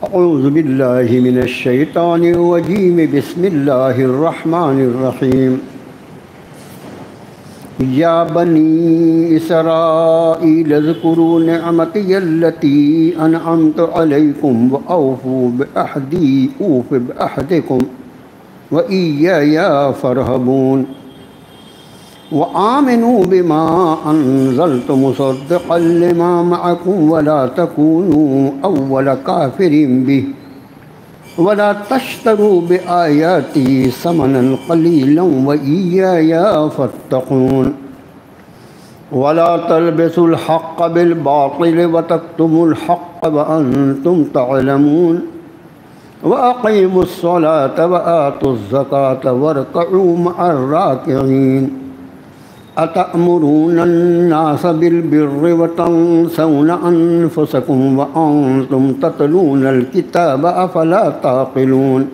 اعوذ باللہ من الشیطان الرجیم بسم اللہ الرحمن الرحیم یا بنی اسرائیل اذکروا نعمتی التی انعمت علیکم واوفوا بعہدی اوف بعہدکم وإیایا فرہبون وآمنوا بما انزلت مصدقا لما معكم ولا تكونوا اول كافر به ولا تشتروا بآياتي ثمنا قليلا وإياي فاتقون ولا تلبسوا الحق بالباطل وتكتموا الحق وأنتم تعلمون وأقيموا الصلاة وآتوا الزكاة واركعوا مع الراكعين أتأمرون الناس بالبر وتنسون أنفسكم وأنتم تتلون الكتاب أفلا تعقلون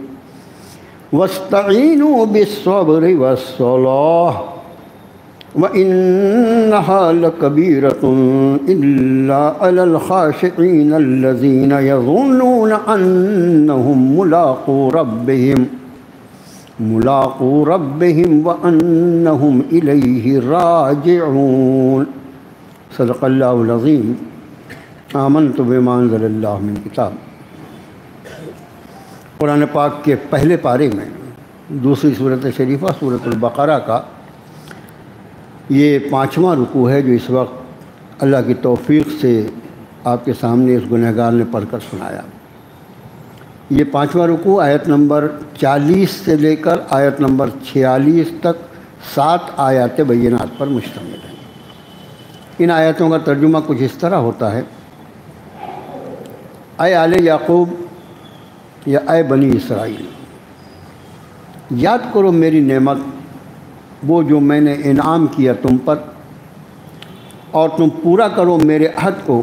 واستعينوا بالصبر والصلاة وإنها لكبيرة إلا على الخاشعين الذين يظنون أنهم ملاقو ربهم وأنهم إليه راجعون صدق اللہ العظیم آمنت بما انزل اللہ من کتاب۔ قرآن پاک کے پہلے پارے میں دوسری صورت شریفہ سورۃ البقرہ کا یہ 5واں رکوع ہے جو اس وقت اللہ کی توفیق سے آپ کے سامنے اس گنہگار نے پڑھ کر سنایا۔ یہ 5واں رکوع آیت نمبر 40 سے لے کر آیت نمبر 46 تک 7 آیات بینات پر مشتمل ہے۔ ان آیاتوں کا ترجمہ کچھ اس طرح ہوتا ہے: اے آل یعقوب یا اے بنی اسرائیل، یاد کرو میری نعمت، وہ جو میں نے انعام کیا تم پر، اور تم پورا کرو میرے عہد کو،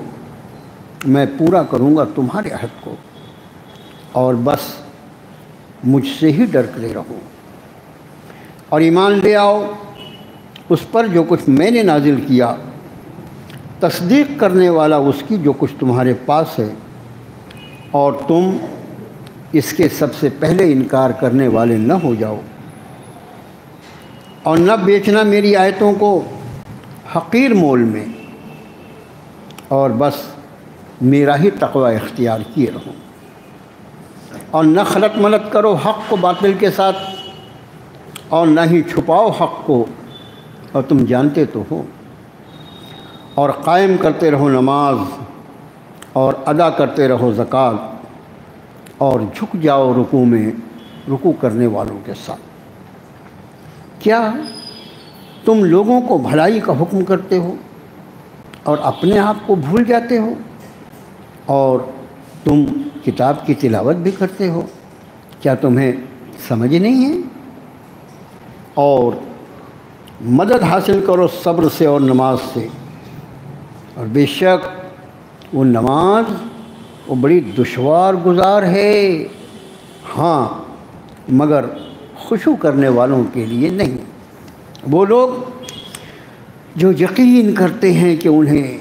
میں پورا کروں گا تمہارے عہد کو، اور بس مجھ سے ہی ڈرتے رہو، اور ایمان لے آؤ اس پر جو کچھ میں نے نازل کیا، تصدیق کرنے والا اس کی جو کچھ تمہارے پاس ہے، اور تم اس کے سب سے پہلے انکار کرنے والے نہ ہو جاؤ، اور نہ بیچنا میری آیتوں کو حقیر مول میں، اور بس میرا ہی تقوی اختیار کیے رہو، اور نہ خلط ملط کرو حق کو باطل کے ساتھ، اور نہ ہی چھپاؤ حق کو، اور تم جانتے تو ہو، اور قائم کرتے رہو نماز، اور ادا کرتے رہو زکوٰۃ، اور جھک جاؤ رکوع میں رکوع کرنے والوں کے ساتھ۔ کیا تم لوگوں کو بھلائی کا حکم کرتے ہو اور اپنے آپ کو بھول جاتے ہو، اور تم کتاب کی تلاوت بھی کرتے ہو؟ کیا تمہیں سمجھ نہیں ہے؟ اور مدد حاصل کرو صبر سے اور نماز سے، اور بے شک وہ نماز وہ بڑی دشوار گزار ہے، ہاں مگر خشوع کرنے والوں کے لیے نہیں۔ وہ لوگ جو یقین کرتے ہیں کہ انہیں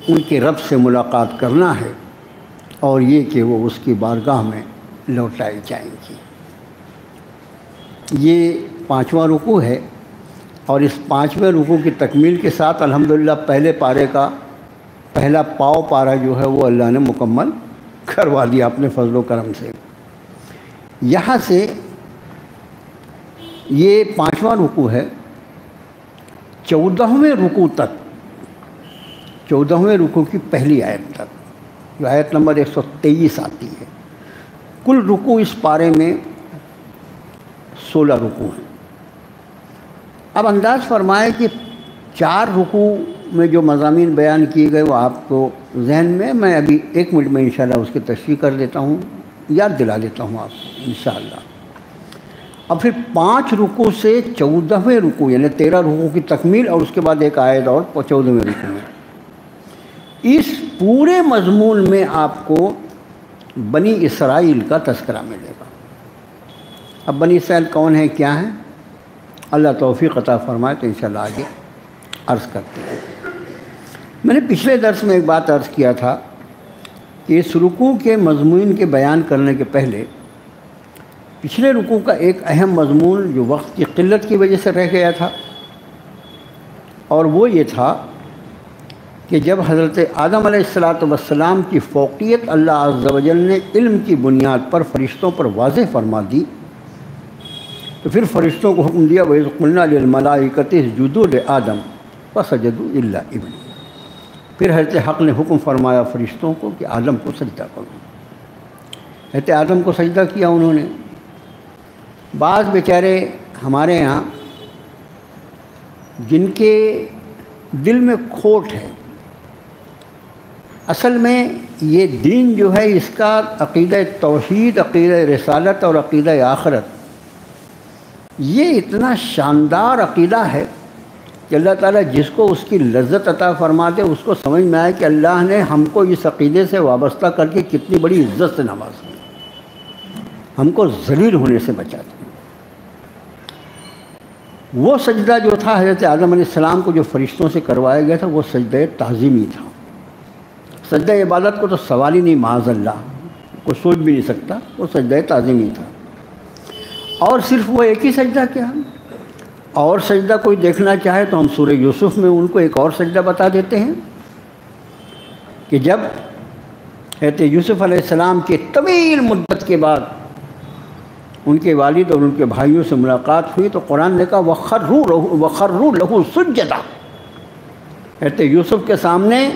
ان کے رب سے ملاقات کرنا ہے، اور یہ کہ وہ اس کی بارگاہ میں لوٹائی جائیں گی۔ یہ 5واں رکوع ہے، اور اس 5ویں رکوع کی تکمیل کے ساتھ الحمدللہ پہلے پارے کا پہلا پاؤ پارا جو ہے وہ اللہ نے مکمل کروا دیا اپنے فضل و کرم سے۔ یہاں سے یہ 5واں رکوع ہے، 14ویں رکوع تک، 14ویں رکوع کی پہلی آیت تک، جو آیت نمبر 123 آتی ہے۔ کل رکوع اس پارے میں 16 رکوع ہیں۔ اب انداز فرمائے کہ 4 رکوع میں جو مضامین بیان کیے گئے وہ آپ کو ذہن میں ابھی 1 منٹ میں انشاءاللہ اس کی تشریح کر دیتا ہوں، یاد دلا دیتا ہوں آپ کو انشاءاللہ۔ اب پھر 5 رکوع سے 14ویں رکوع یعنی 13 رکوع کی تکمیل، اور اس کے بعد ایک آیت اور 14ویں رکوع میں۔ اس پورے مضمون میں آپ کو بنی اسرائیل کا تذکرہ ملے گا۔ اب بنی اسرائیل کون ہے، کیا ہیں؟ اللہ توفیق عطا فرمائے تو انشاءاللہ آگے عرض کرتے ہیں۔ میں نے پچھلے درس میں ایک بات عرض کیا تھا کہ اس رکوع کے مضمون کے بیان کرنے کے پہلے پچھلے رکوع کا ایک اہم مضمون جو وقت کی قلت کی وجہ سے رہ گیا تھا، اور وہ یہ تھا کہ جب حضرت آدم علیہ السلام کی فوقیت اللہ عز و جل نے علم کی بنیاد پر فرشتوں پر واضح فرما دی، تو پھر فرشتوں کو حکم دیا وَإِذْ قُلْنَا لِلْمَلَائِكَةِ اسْجُدُوا لِآدَمَ فَسَجَدُوا إِلَّا إِبْلِيسَ، پھر حضرت حق نے حکم فرمایا فرشتوں کو کہ آدم کو سجدہ کرو۔ حضرت آدم کو سجدہ کیا انہوں نے۔ بعض بیچارے ہمارے یہاں جن کے دل میں کھوٹ ہے، اصل میں یہ دین جو ہے اس کا عقیدہ توحید، عقیدہ رسالت اور عقیدہ آخرت، یہ اتنا شاندار عقیدہ ہے کہ اللہ تعالیٰ جس کو اس کی لذت عطا فرماتے اس کو سمجھ میں آئے کہ اللہ نے ہم کو اس عقیدے سے وابستہ کر کے کتنی بڑی عزت سے نوازا، ہم کو ذلیل ہونے سے بچاتے۔ وہ سجدہ جو تھا حضرت آدم علیہ السلام کو جو فرشتوں سے کروایا گیا تھا وہ سجدہ تعظیمی تھا۔ سجدہ عبادت کو تو سوال ہی نہیں، معاذ اللہ، کوئی سوچ بھی نہیں سکتا، وہ سجدہ تعظیمی تھا۔ اور صرف وہ ایک ہی سجدہ کیا، اور سجدہ کوئی دیکھنا چاہے تو ہم سورہ یوسف میں ان کو ایک اور سجدہ بتا دیتے ہیں کہ جب حضرت یوسف علیہ السلام کے طویل مدت کے بعد ان کے والد اور ان کے بھائیوں سے ملاقات ہوئی تو قرآن نے کہا وَخَرُّوا لَهُ سُجَّدًا، حضرت یوسف کے سامنے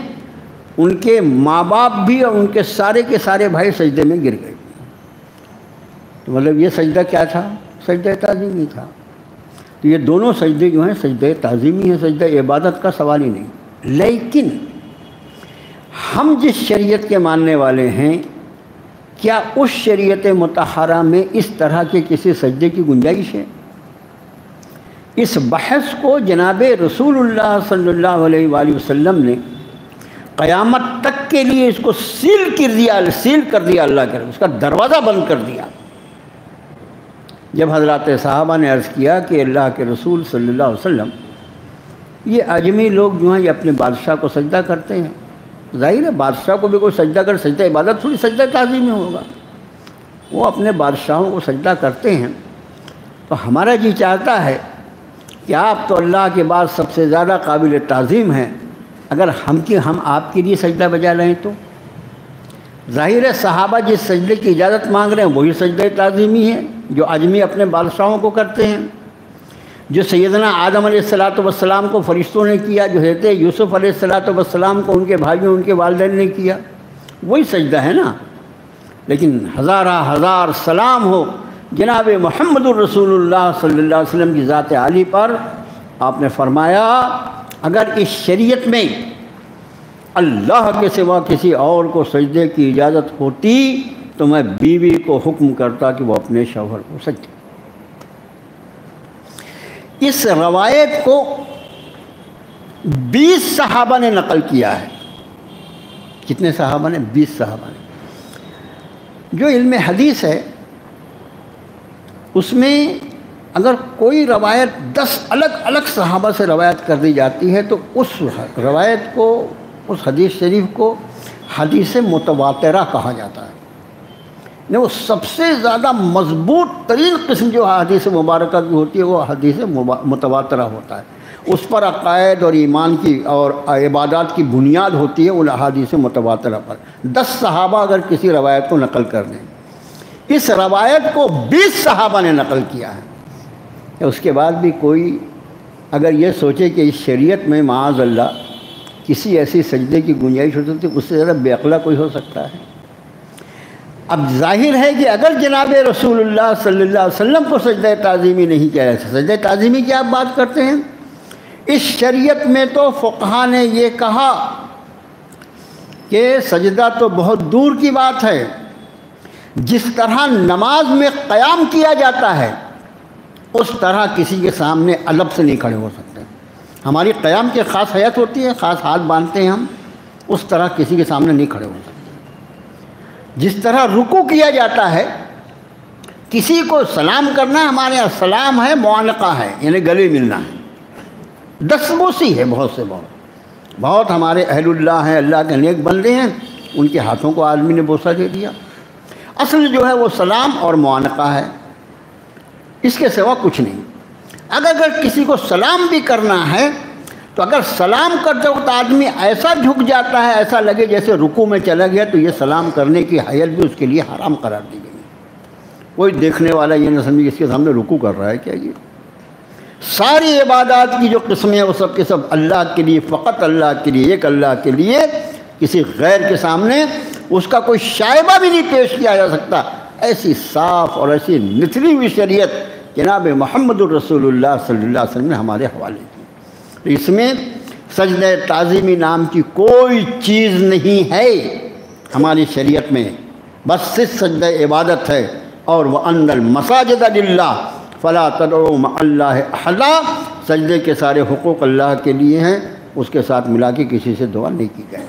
ان کے ماں باپ بھی اور ان کے سارے بھائی سجدے میں گر گئے۔ تو مطلب یہ سجدہ کیا تھا؟ سجدہ تعظیمی تھا۔ تو یہ دونوں سجدے جو ہیں سجدہ تعظیمی ہیں، سجدہ عبادت کا سوال ہی نہیں۔ لیکن ہم جس شریعت کے ماننے والے ہیں، کیا اس شریعت مطہرہ میں اس طرح کے کسی سجدے کی گنجائش ہے؟ اس بحث کو جناب رسول اللہ صلی اللہ علیہ وآلہ وسلم نے قیامت تک کے لیے اس کو سیل کر دیا اللہ کے، اس کا دروازہ بند کر دیا۔ جب حضرات صحابہ نے عرض کیا کہ اللہ کے رسول صلی اللہ علیہ وسلم، یہ اجمی لوگ جو ہیں یہ اپنے بادشاہ کو سجدہ کرتے ہیں، ظاہر ہے بادشاہ کو بھی کوئی سجدہ کر، سجدہ عبادت تھوڑی سجدہ تعظیم میں ہوگا، وہ اپنے بادشاہوں کو سجدہ کرتے ہیں، تو ہمارا جی چاہتا ہے کہ آپ تو اللہ کے بعد سب سے زیادہ قابل تعظیم ہیں، اگر ہم آپ کے لیے سجدہ بجا رہے ہیں تو ظاہر ہے صحابہ جس سجدے کی اجازت مانگ رہے ہیں وہی سجدہ تعظیمی ہے جو اجمی اپنے بادشاہوں کو کرتے ہیں، جو سیدنا آدم علیہ السلام کو فرشتوں نے کیا، جو حضرت یوسف علیہ السلام کو ان کے بھائیوں ان کے والدین نے کیا، وہی سجدہ ہے نا۔ لیکن ہزار سلام ہو جناب محمد الرسول اللہ صلی اللہ علیہ وسلم کی ذات عالی پر۔ آپ نے فرمایا اگر اس شریعت میں اللہ کے سوا کسی اور کو سجدے کی اجازت ہوتی تو میں بیوی کو حکم کرتا کہ وہ اپنے شوہر کو سجدے۔ اس روایت کو 20 صحابہ نے نقل کیا ہے۔ کتنے صحابہ نے؟ 20 صحابہ نے۔ جو علم حدیث ہے اس میں اگر کوئی روایت 10 الگ صحابہ سے روایت کر دی جاتی ہے تو اس روایت کو، اس حدیث شریف کو حدیث متواترہ کہا جاتا ہے۔ وہ سب سے زیادہ مضبوط ترین قسم جو حدیث مبارکہ کی ہوتی ہے وہ حدیث متواترہ ہوتا ہے، اس پر عقائد اور ایمان کی اور عبادات کی بنیاد ہوتی ہے ان احادیث متواترہ پر۔ 10 صحابہ اگر کسی روایت کو نقل کر دیں، اس روایت کو 20 صحابہ نے نقل کیا ہے، اس کے بعد بھی کوئی اگر یہ سوچے کہ اس شریعت میں معاذ اللہ کسی ایسی سجدے کی گنجائش ہو سکتی ہے، اس سے زیادہ بے عقلہ کوئی ہو سکتا ہے؟ اب ظاہر ہے کہ اگر جناب رسول اللہ صلی اللہ علیہ وسلم کو سجدہ تعظیمی نہیں کیا جاتا، سجدہ تعظیمی کی آپ بات کرتے ہیں، اس شریعت میں تو فقہا نے یہ کہا کہ سجدہ تو بہت دور کی بات ہے، جس طرح نماز میں قیام کیا جاتا ہے اس طرح کسی کے سامنے الب سے نہیں کھڑے ہو سکتے۔ ہماری قیام کی خاص حیت ہوتی ہے، خاص ہاتھ باندھتے ہیں ہم، اس طرح کسی کے سامنے نہیں کھڑے ہو سکتے۔ جس طرح رکوع کیا جاتا ہے، کسی کو سلام کرنا ہمارے یہاں سلام ہے، معانقہ ہے، یعنی گلے ملنا ہے، دستبوسی ہے، بہت ہمارے اہل اللہ ہیں، اللہ کے نیک بندے ہیں، ان کے ہاتھوں کو آدمی نے بوسہ دے دیا۔ اصل جو ہے وہ سلام اور معانقہ ہے، اس کے سوا کچھ نہیں۔ اگر کسی کو سلام بھی کرنا ہے تو اگر سلام کرتے وقت آدمی ایسا جھک جاتا ہے، ایسا لگے جیسے رکوع میں چلا گیا، تو یہ سلام کرنے کی حیت بھی اس کے لیے حرام قرار دی گئی۔ کوئی دیکھنے والا یہ نہ سمجھے اس کے سامنے رکوع کر رہا ہے کیا۔ یہ ساری عبادات کی جو قسمیں ہیں وہ سب کے سب اللہ کے لیے، فقط اللہ کے لیے، ایک اللہ کے لیے، کسی غیر کے سامنے اس کا کوئی شائبہ بھی نہیں پیش کیا جا سکتا۔ ایسی صاف اور ایسی نتھری ہوئی شریعت جناب محمد الرسول اللہ صلی اللہ علیہ وسلم نے ہمارے حوالے کی۔ تو اس میں سجدہ تعظیمی نام کی کوئی چیز نہیں ہے ہماری شریعت میں، بس صرف سجدہ عبادت ہے۔ اور وَأَنَّ الْمَسَاجِدَ لِلَّهِ فَلَا تَدْعُوا مَعَ اللَّهِ أَحَدًا، سجدے کے سارے حقوق اللہ کے لیے ہیں، اس کے ساتھ ملا کے کسی سے دعا نہیں کی جائے۔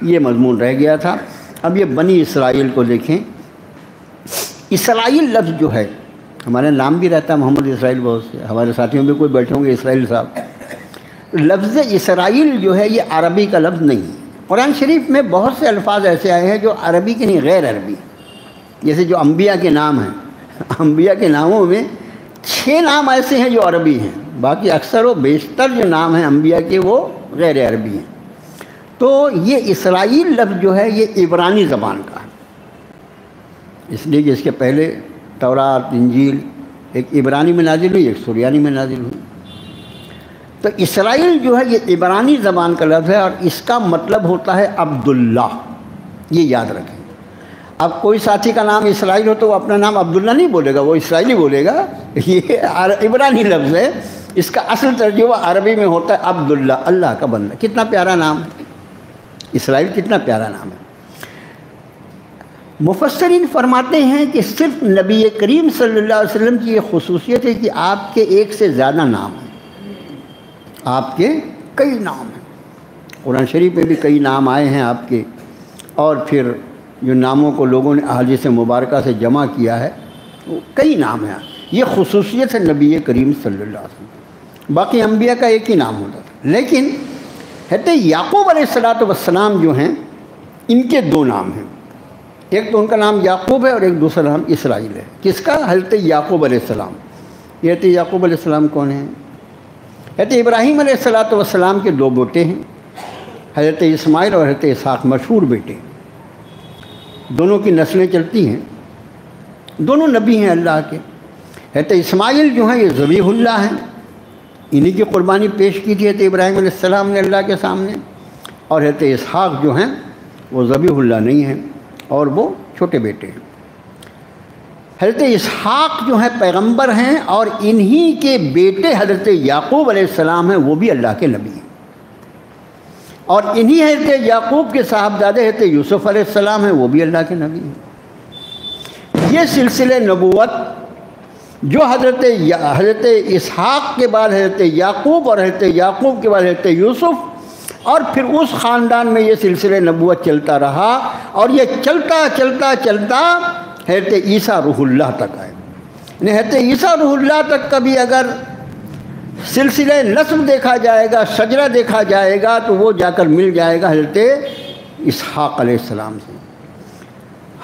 یہ مضمون رہ گیا تھا۔ اب یہ بنی اسرائیل کو دیکھیں۔ اسرائیل لفظ جو ہے، ہمارے نام بھی رہتا ہے محمد اسرائیل، بہت سے ہمارے ساتھیوں میں کوئی بیٹھے ہوں گے اسرائیل صاحب۔ لفظ اسرائیل جو ہے یہ عربی کا لفظ نہیں ہے۔ قرآن شریف میں بہت سے الفاظ ایسے آئے ہیں جو عربی کے نہیں، غیر عربی، جیسے جو انبیاء کے نام ہیں، انبیاء کے ناموں میں 6 نام ایسے ہیں جو عربی ہیں، باقی اکثر و بیشتر جو نام ہیں انبیاء کے وہ غیر عربی ہیں۔ تو یہ اسرائیل لفظ جو ہے یہ عبرانی زبان کا ہے، اس لیے کہ اس کے پہلے تورات، انجیل ایک عبرانی میں نازل ہوئی، ایک سریانی میں نازل ہوئی۔ تو اسرائیل جو ہے یہ عبرانی زبان کا لفظ ہے اور اس کا مطلب ہوتا ہے عبداللہ، یہ یاد رکھیں۔ اب کوئی ساتھی کا نام اسرائیل ہو تو وہ اپنا نام عبداللہ نہیں بولے گا، وہ اسرائیلی بولے گا، یہ عبرانی لفظ ہے۔ اس کا اصل ترجمہ عربی میں ہوتا ہے عبداللہ، اللہ کا بندہ۔ کتنا پیارا نام ہے اسرائیل، کتنا پیارا نام ہے۔ مفسرین فرماتے ہیں کہ صرف نبی کریم صلی اللہ علیہ وسلم کی یہ خصوصیت ہے کہ آپ کے ایک سے زیادہ نام ہیں، آپ کے کئی نام ہیں۔ قرآن شریف میں بھی کئی نام آئے ہیں آپ کے، اور پھر جو ناموں کو لوگوں نے احادیث مبارکہ سے جمع کیا ہے وہ کئی نام ہیں۔ یہ خصوصیت ہے نبی کریم صلی اللہ علیہ وسلم۔ باقی انبیاء کا ایک ہی نام ہوتا تھا، لیکن حضرت یعقوب علیہ السلام جو ہیں ان کے 2 نام ہیں، ایک تو ان کا نام یعقوب ہے اور ایک دوسرا نام اسرائیل ہے۔ کس کا؟ حضرت یعقوب علیہ السلام۔ یہ حضرت یعقوب علیہ السلام کون ہیں؟ حضرت ابراہیم علیہ السلام کے 2 بیٹے ہیں، حضرت اسماعیل اور حضرت اسحاق، مشہور بیٹے، دونوں کی نسلیں چلتی ہیں، دونوں نبی ہیں اللہ کے۔ حضرت اسماعیل جو ہیں یہ ذبیح اللہ ہیں، انہی کی قربانی پیش کی تھی حضرت ابراہیم علیہ السلام نے اللہ کے سامنے، اور حضرت اسحاق جو ہیں وہ ذبیح اللہ نہیں ہیں اور وہ چھوٹے بیٹے ہیں۔ حضرت اسحاق جو ہیں پیغمبر ہیں اور انہی کے بیٹے حضرت یعقوب علیہ السلام ہیں، وہ بھی اللہ کے نبی ہیں، اور انہی حضرت یعقوب کے صاحبزادے حضرت یوسف علیہ السلام ہیں، وہ بھی اللہ کے نبی ہیں۔ یہ سلسلہ نبوت جو حضرت اسحاق کے بعد حضرت یعقوب اور حضرت یعقوب کے بعد حضرت یوسف، اور پھر اس خاندان میں یہ سلسلہ نبوت چلتا رہا، اور یہ چلتا چلتا چلتا حضرت عیسیٰ روح اللہ تک آئے۔ یعنی حضرت عیسیٰ روح اللہ تک کا بھی اگر سلسلہ نسب دیکھا جائے گا، شجرہ دیکھا جائے گا، تو وہ جا کر مل جائے گا حضرت اسحاق علیہ السلام سے۔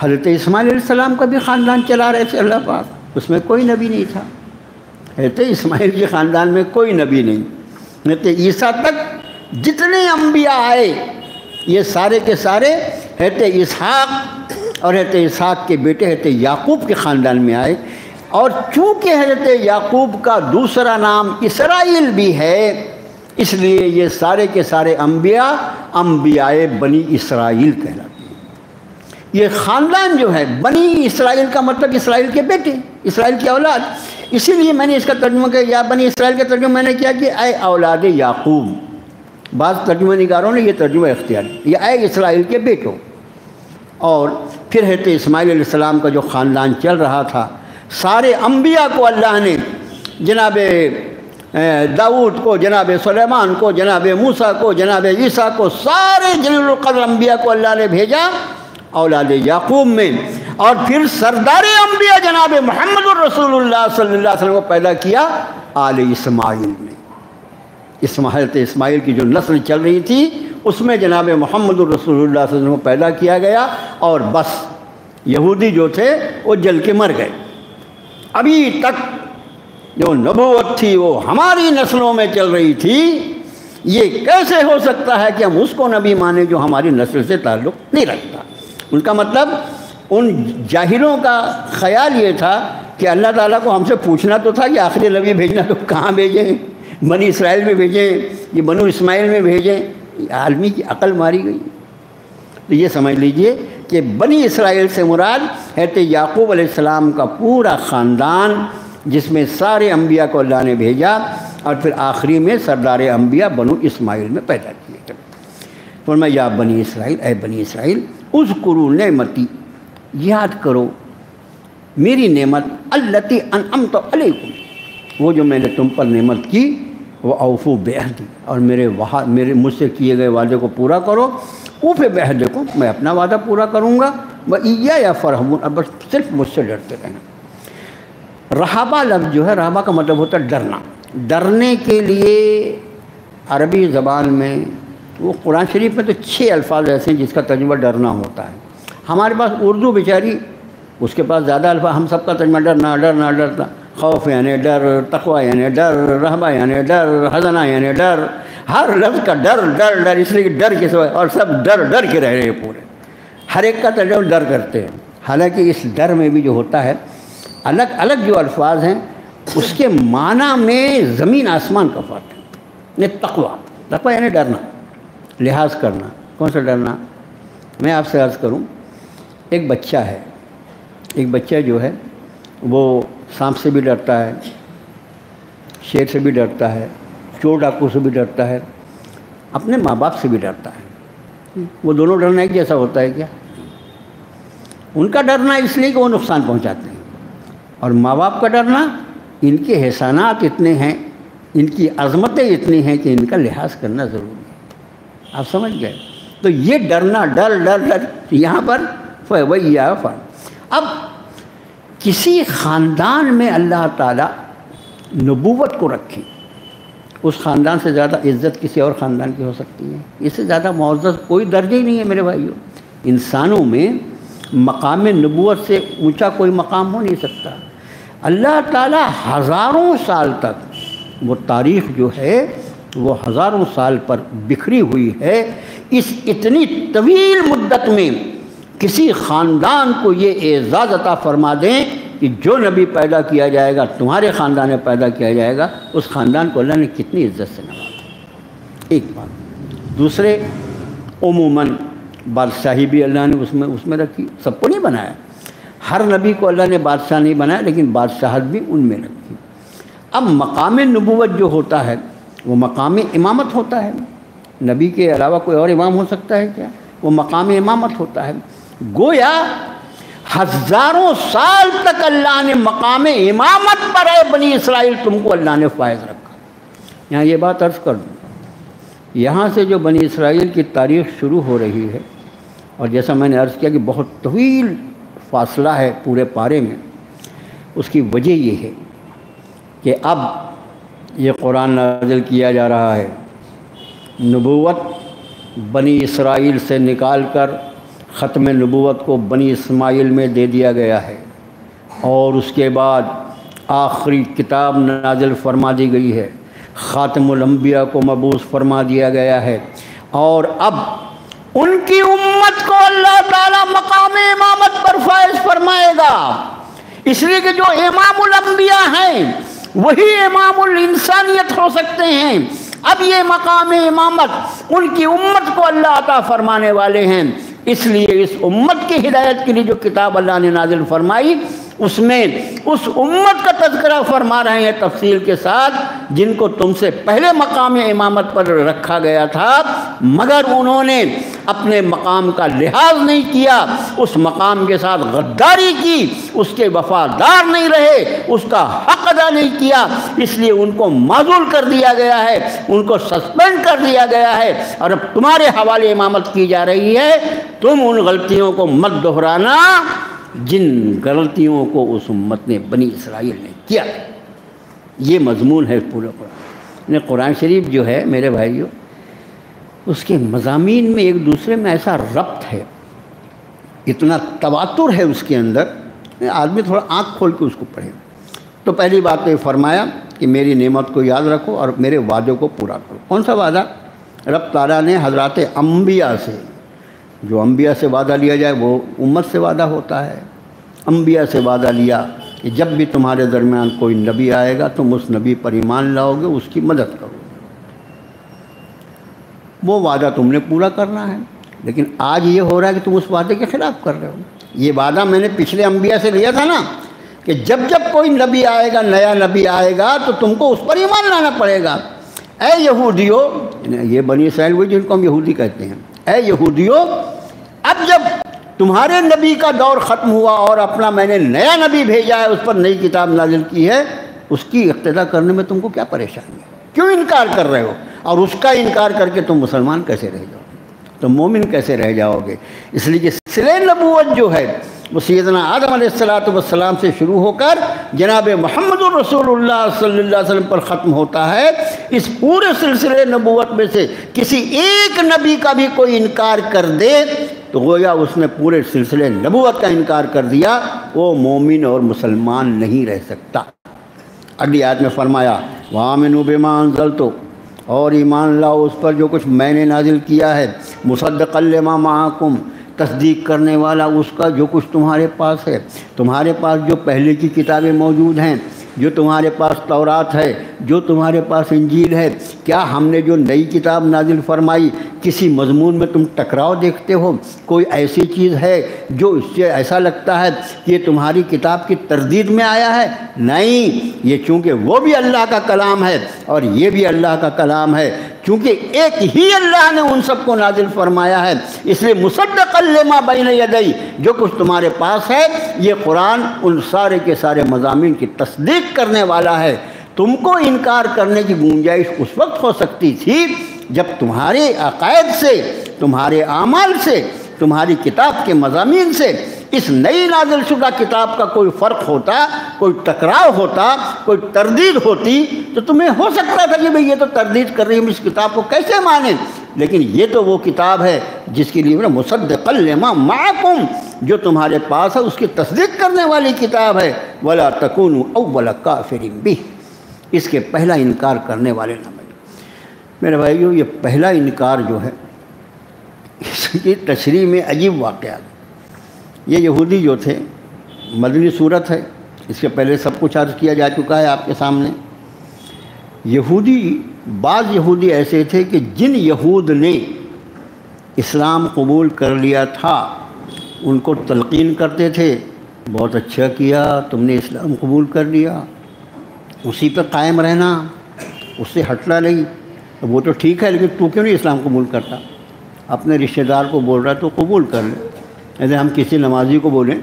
حضرت اسماعیل علیہ السلام کا بھی خاندان چلا رہے تھے اللہ پاک، اس میں کوئی نبی نہیں تھا۔ حضرت اسماعیل کے خاندان میں کوئی نبی نہیں۔ حضرت عیسیٰ تک جتنے انبیاء آئے یہ سارے کے سارے حضرت اسحاق اور حضرت اسحاق کے بیٹے حضرت یعقوب کے خاندان میں آئے، اور چونکہ حضرت یعقوب کا دوسرا نام اسرائیل بھی ہے، اس لیے یہ سارے کے سارے انبیاء بنی اسرائیل کہلاتے ہیں۔ یہ خاندان جو ہے بنی اسرائیل کا مطلب اسرائیل کے بیٹے، اسرائیل کی اولاد، اسی لیے میں نے اس کا ترجمہ کیا، یا بنی اسرائیل کا ترجمہ میں نے کیا کہ اے اولاد یعقوب۔ بعض ترجمہ نگاروں نے یہ ترجمہ اختیار کیا، یا اے اسرائیل کے بیٹوں۔ اور پھر حضرت اسماعیل علیہ السلام کا جو خاندان چل رہا تھا، سارے انبیاء کو اللہ نے، جناب داؤد کو، جناب سلیمان کو، جناب موسیٰ کو، جناب عیسیٰ کو، سارے جلیل القدر انبیاء کو اللہ نے بھیجا اولاد یعقوب میں، اور پھر سردار انبیاء جناب محمد الرسول اللہ صلی اللہ علیہ وسلم کو پیدا کیا آل اسماعیل میں۔ حضرت اسماعیل کی جو نسل چل رہی تھی اس میں جناب محمد الرسول اللہ صلی اللہ علیہ وسلم کو پیدا کیا گیا، اور بس یہودی جو تھے وہ جل کے مر گئے۔ ابھی تک جو نبوت تھی وہ ہماری نسلوں میں چل رہی تھی، یہ کیسے ہو سکتا ہے کہ ہم اس کو نبی مانیں جو ہماری نسل سے تعلق نہیں رکھتا؟ ان کا مطلب ان جاہلوں کا خیال یہ تھا کہ اللہ تعالیٰ کو ہم سے پوچھنا تو تھا کہ آخری نبی بھیجنا تو کہاں بھیجیں، بنی اسرائیل میں بھیجیں یہ بنو اسماعیل میں بھیجیں؟ آدمی کی عقل ماری گئی۔ تو یہ سمجھ لیجئے کہ بنی اسرائیل سے مراد حضرت یعقوب علیہ السلام کا پورا خاندان، جس میں سارے انبیاء کو اللہ نے بھیجا، اور پھر آخری میں سردار انبیاء بنو اسماعیل میں پیدا کیے گئے۔ فرمایا یا بنی اسرائیل، اے بنی اسرائیل، اذکروا نعمتی، یاد کرو میری نعمت، التی انعمت علیکم، وہ جو میں نے تم پر نعمت کی، وہ اوفوا بعہدی، اور میرے مجھ سے کیے گئے وعدے کو پورا کرو، اوفوا بعہدکم، میں اپنا وعدہ پورا کروں گا، وایایا فارہبون، اب بس صرف مجھ سے ڈرتے رہنا۔ رہابہ لفظ جو ہے، رہابہ کا مطلب ہوتا ہے ڈرنا۔ ڈرنے کے لیے عربی زبان میں، وہ قرآن شریف میں تو 6 الفاظ ایسے ہیں جس کا ترجمہ ڈرنا ہوتا ہے۔ ہمارے پاس اردو بیچاری، اس کے پاس زیادہ الفاظ، ہم سب کا ترجمہ ڈرنا ڈرتا، خوف یعنی ڈر، تقوی یعنی ڈر، رہبہ یعنی ڈر، حزنہ یعنی ڈر، ہر لفظ کا ڈر ڈر ڈر، اس لیے کہ ڈر کے سوا، اور سب ڈر ڈر کے رہ رہے ہیں پورے، ہر ایک کا ترجمہ ڈر کرتے ہیں۔ حالانکہ اس ڈر میں بھی جو ہوتا ہے، الگ الگ جو الفاظ ہیں اس کے معنی میں زمین آسمان کا فرق ہے۔ تقوی یعنی ڈرنا، لحاظ کرنا۔ کون سا ڈرنا؟ میں آپ سے عرض کروں، ایک بچہ ہے، ایک بچہ جو ہے وہ سانپ سے بھی ڈرتا ہے، شیر سے بھی ڈرتا ہے، چور ڈاکو سے بھی ڈرتا ہے، اپنے ماں باپ سے بھی ڈرتا ہے۔ وہ دونوں ڈرنا ایک جیسا ہوتا ہے کیا؟ ان کا ڈرنا اس لیے کہ وہ نقصان پہنچاتے ہیں، اور ماں باپ کا ڈرنا ان کے احسانات اتنے ہیں، ان کی عظمتیں اتنی ہیں کہ ان کا لحاظ کرنا ضروری ہے۔ آپ سمجھ گئے؟ تو یہ ڈرنا، ڈر ڈر ڈر یہاں پر وہیا فر۔ اب کسی خاندان میں اللہ تعالیٰ نبوت کو رکھی، اس خاندان سے زیادہ عزت کسی اور خاندان کی ہو سکتی ہے؟ اس سے زیادہ معزز کوئی درجہ ہی نہیں ہے میرے بھائیوں۔ انسانوں میں مقام نبوت سے اونچا کوئی مقام ہو نہیں سکتا۔ اللہ تعالیٰ ہزاروں سال تک، وہ تاریخ جو ہے وہ ہزاروں سال پر بکھری ہوئی ہے، اس اتنی طویل مدت میں کسی خاندان کو یہ اعزاز عطا فرما دیں کہ جو نبی پیدا کیا جائے گا، تمہارے خاندان میں پیدا کیا جائے گا، اس خاندان کو اللہ نے کتنی عزت سے نوازا۔ ایک بات۔ دوسرے، عموماً بادشاہی بھی اللہ نے اس میں رکھی، سب کو نہیں بنایا، ہر نبی کو اللہ نے بادشاہ نہیں بنایا، لیکن بادشاہت بھی ان میں رکھی۔ اب مقام نبوت جو ہوتا ہے وہ مقام امامت ہوتا ہے۔ نبی کے علاوہ کوئی اور امام ہو سکتا ہے کیا؟ وہ مقام امامت ہوتا ہے۔ گویا ہزاروں سال تک اللہ نے مقام امامت پر، اے بنی اسرائیل تم کو اللہ نے فائز رکھا۔ یہاں یہ بات عرض کر دوں، یہاں سے جو بنی اسرائیل کی تاریخ شروع ہو رہی ہے، اور جیسا میں نے عرض کیا کہ بہت طویل فاصلہ ہے پورے پارے میں، اس کی وجہ یہ ہے کہ اب یہ قرآن نازل کیا جا رہا ہے، نبوت بنی اسرائیل سے نکال کر ختم نبوت کو بنی اسماعیل میں دے دیا گیا ہے، اور اس کے بعد آخری کتاب نازل فرما دی گئی ہے، خاتم الانبیاء کو مبعوث فرما دیا گیا ہے، اور اب ان کی امت کو اللہ تعالیٰ مقام امامت پر فائز فرمائے گا، اس لیے کہ جو امام الانبیاء ہیں وہی امام الانسانیت ہو سکتے ہیں۔ اب یہ مقام امامت ان کی امت کو اللہ عطا فرمانے والے ہیں، اس لیے اس امت کی ہدایت کے لیے جو کتاب اللہ نے نازل فرمائی، اس میں اس امت کا تذکرہ فرما رہے ہیں تفصیل کے ساتھ، جن کو تم سے پہلے مقام امامت پر رکھا گیا تھا، مگر انہوں نے اپنے مقام کا لحاظ نہیں کیا، اس مقام کے ساتھ غداری کی، اس کے وفادار نہیں رہے، اس کا حق ادا نہیں کیا، اس لیے ان کو معزول کر دیا گیا ہے، ان کو سسپینڈ کر دیا گیا ہے، اور اب تمہارے حوالے امامت کی جا رہی ہے۔ تم ان غلطیوں کو مت دہرانا جن غلطیوں کو اس امت نے بنی اسرائیل نے کیا۔ یہ مضمون ہے پورے قرآن۔ قرآن شریف جو ہے میرے بھائیوں، اس کے مضامین میں ایک دوسرے میں ایسا ربط ہے، اتنا تواتر ہے اس کے اندر، آدمی تھوڑا آنکھ کھول کے اس کو پڑھے۔ تو پہلی بات تو یہ فرمایا کہ میری نعمت کو یاد رکھو اور میرے وعدوں کو پورا کرو۔ کون سا وعدہ؟ رب تعالیٰ نے حضرات انبیاء سے، جو انبیاء سے وعدہ لیا جائے وہ امت سے وعدہ ہوتا ہے، انبیاء سے وعدہ لیا کہ جب بھی تمہارے درمیان کوئی نبی آئے گا تم اس نبی پر ایمان لاؤ گے، اس کی مدد کرو، وہ وعدہ تم نے پورا کرنا ہے۔ لیکن آج یہ ہو رہا ہے کہ تم اس وعدے کے خلاف کر رہے ہو۔ یہ وعدہ میں نے پچھلے انبیاء سے لیا تھا نا کہ جب جب کوئی نبی آئے گا، نیا نبی آئے گا تو تم کو اس پر ایمان لانا پڑے گا۔ اے یہودیو، یہ بنی اسرائیل وہی جن کو ہم یہودی کہتے ہیں، اے یہودیو، اب جب تمہارے نبی کا دور ختم ہوا اور اپنا میں نے نیا نبی بھیجا ہے، اس پر نئی کتاب نازل کی ہے، اس کی اقتدا کرنے میں تم کو کیا پریشانی ہے؟ کیوں انکار کر رہے ہو؟ اور اس کا انکار کر کے تم مسلمان کیسے رہ جاؤ گے؟ تم مومن کیسے رہ جاؤ گے؟ اس لیے کہ سلسلہ نبوت جو ہے وہ سیدنا آدم علیہ السلام سے شروع ہو کر جناب محمد الرسول اللہ صلی اللہ علیہ وسلم پر ختم ہوتا ہے۔ اس پورے سلسلے نبوت میں سے کسی ایک نبی کا بھی کوئی انکار کر دے تو گویا اس نے پورے سلسلے نبوت کا انکار کر دیا، وہ مومن اور مسلمان نہیں رہ سکتا۔ اگلی آیت میں فرمایا وَآمِنُوا بِمَا أَنزَلْتُ، اور ایمان لاؤ اس پر جو کچھ میں نے نازل کیا ہے، مصدقا لما معکم، تصدیق کرنے والا اس کا جو کچھ تمہارے پاس ہے۔ تمہارے پاس جو پہلے کی کتابیں موجود ہیں، جو تمہارے پاس تورات ہے، جو تمہارے پاس انجیل ہے، کیا ہم نے جو نئی کتاب نازل فرمائی کسی مضمون میں تم ٹکراؤ دیکھتے ہو؟ کوئی ایسی چیز ہے جو اس سے ایسا لگتا ہے کہ یہ تمہاری کتاب کی تردید میں آیا ہے؟ نہیں، یہ چونکہ وہ بھی اللہ کا کلام ہے اور یہ بھی اللہ کا کلام ہے، چونکہ ایک ہی اللہ نے ان سب کو نازل فرمایا ہے، اس لیے مصدقا لما بین یدی، جو کچھ تمہارے پاس ہے یہ قرآن ان سارے کے سارے مضامین کی تصدیق کرنے والا ہے۔ تم کو انکار کرنے کی گنجائش اس وقت ہو سکتی تھی جب تمہارے عقائد سے، تمہارے اعمال سے، تمہاری کتاب کے مضامین سے اس نئی نازل شدہ کتاب کا کوئی فرق ہوتا، کوئی ٹکراؤ ہوتا، کوئی تردید ہوتی، تو تمہیں ہو سکتا تھا کہ بھئی یہ تو تردید کر رہی ہے، ہم اس کتاب کو کیسے مانیں؟ لیکن یہ تو وہ کتاب ہے جس کے لیے مصدقا لما معکم، جو تمہارے پاس ہے اس کی تصدیق کرنے والی کتاب ہے۔ ولا تکونوا اول کافر بہ، اس کے پہلا انکار کرنے والے نہ بنو۔ میرے بھائیو، یہ پہلا انکار جو ہے اس کی تشریح میں عجیب واقعات۔ یہ یہودی جو تھے، مدنی صورت ہے، اس کے پہلے سب کچھ عرض کیا جا چکا ہے آپ کے سامنے۔ یہودی، بعض یہودی ایسے تھے کہ جن یہود نے اسلام قبول کر لیا تھا ان کو تلقین کرتے تھے، بہت اچھا کیا تم نے اسلام قبول کر لیا، اسی پہ قائم رہنا، اس سے ہٹنا نہیں۔ وہ تو ٹھیک ہے لیکن تو کیوں نہیں اسلام قبول کرتا؟ اپنے رشتہ دار کو بول رہا ہے تو قبول کر لے۔ ایسے ہم کسی نمازی کو بولیں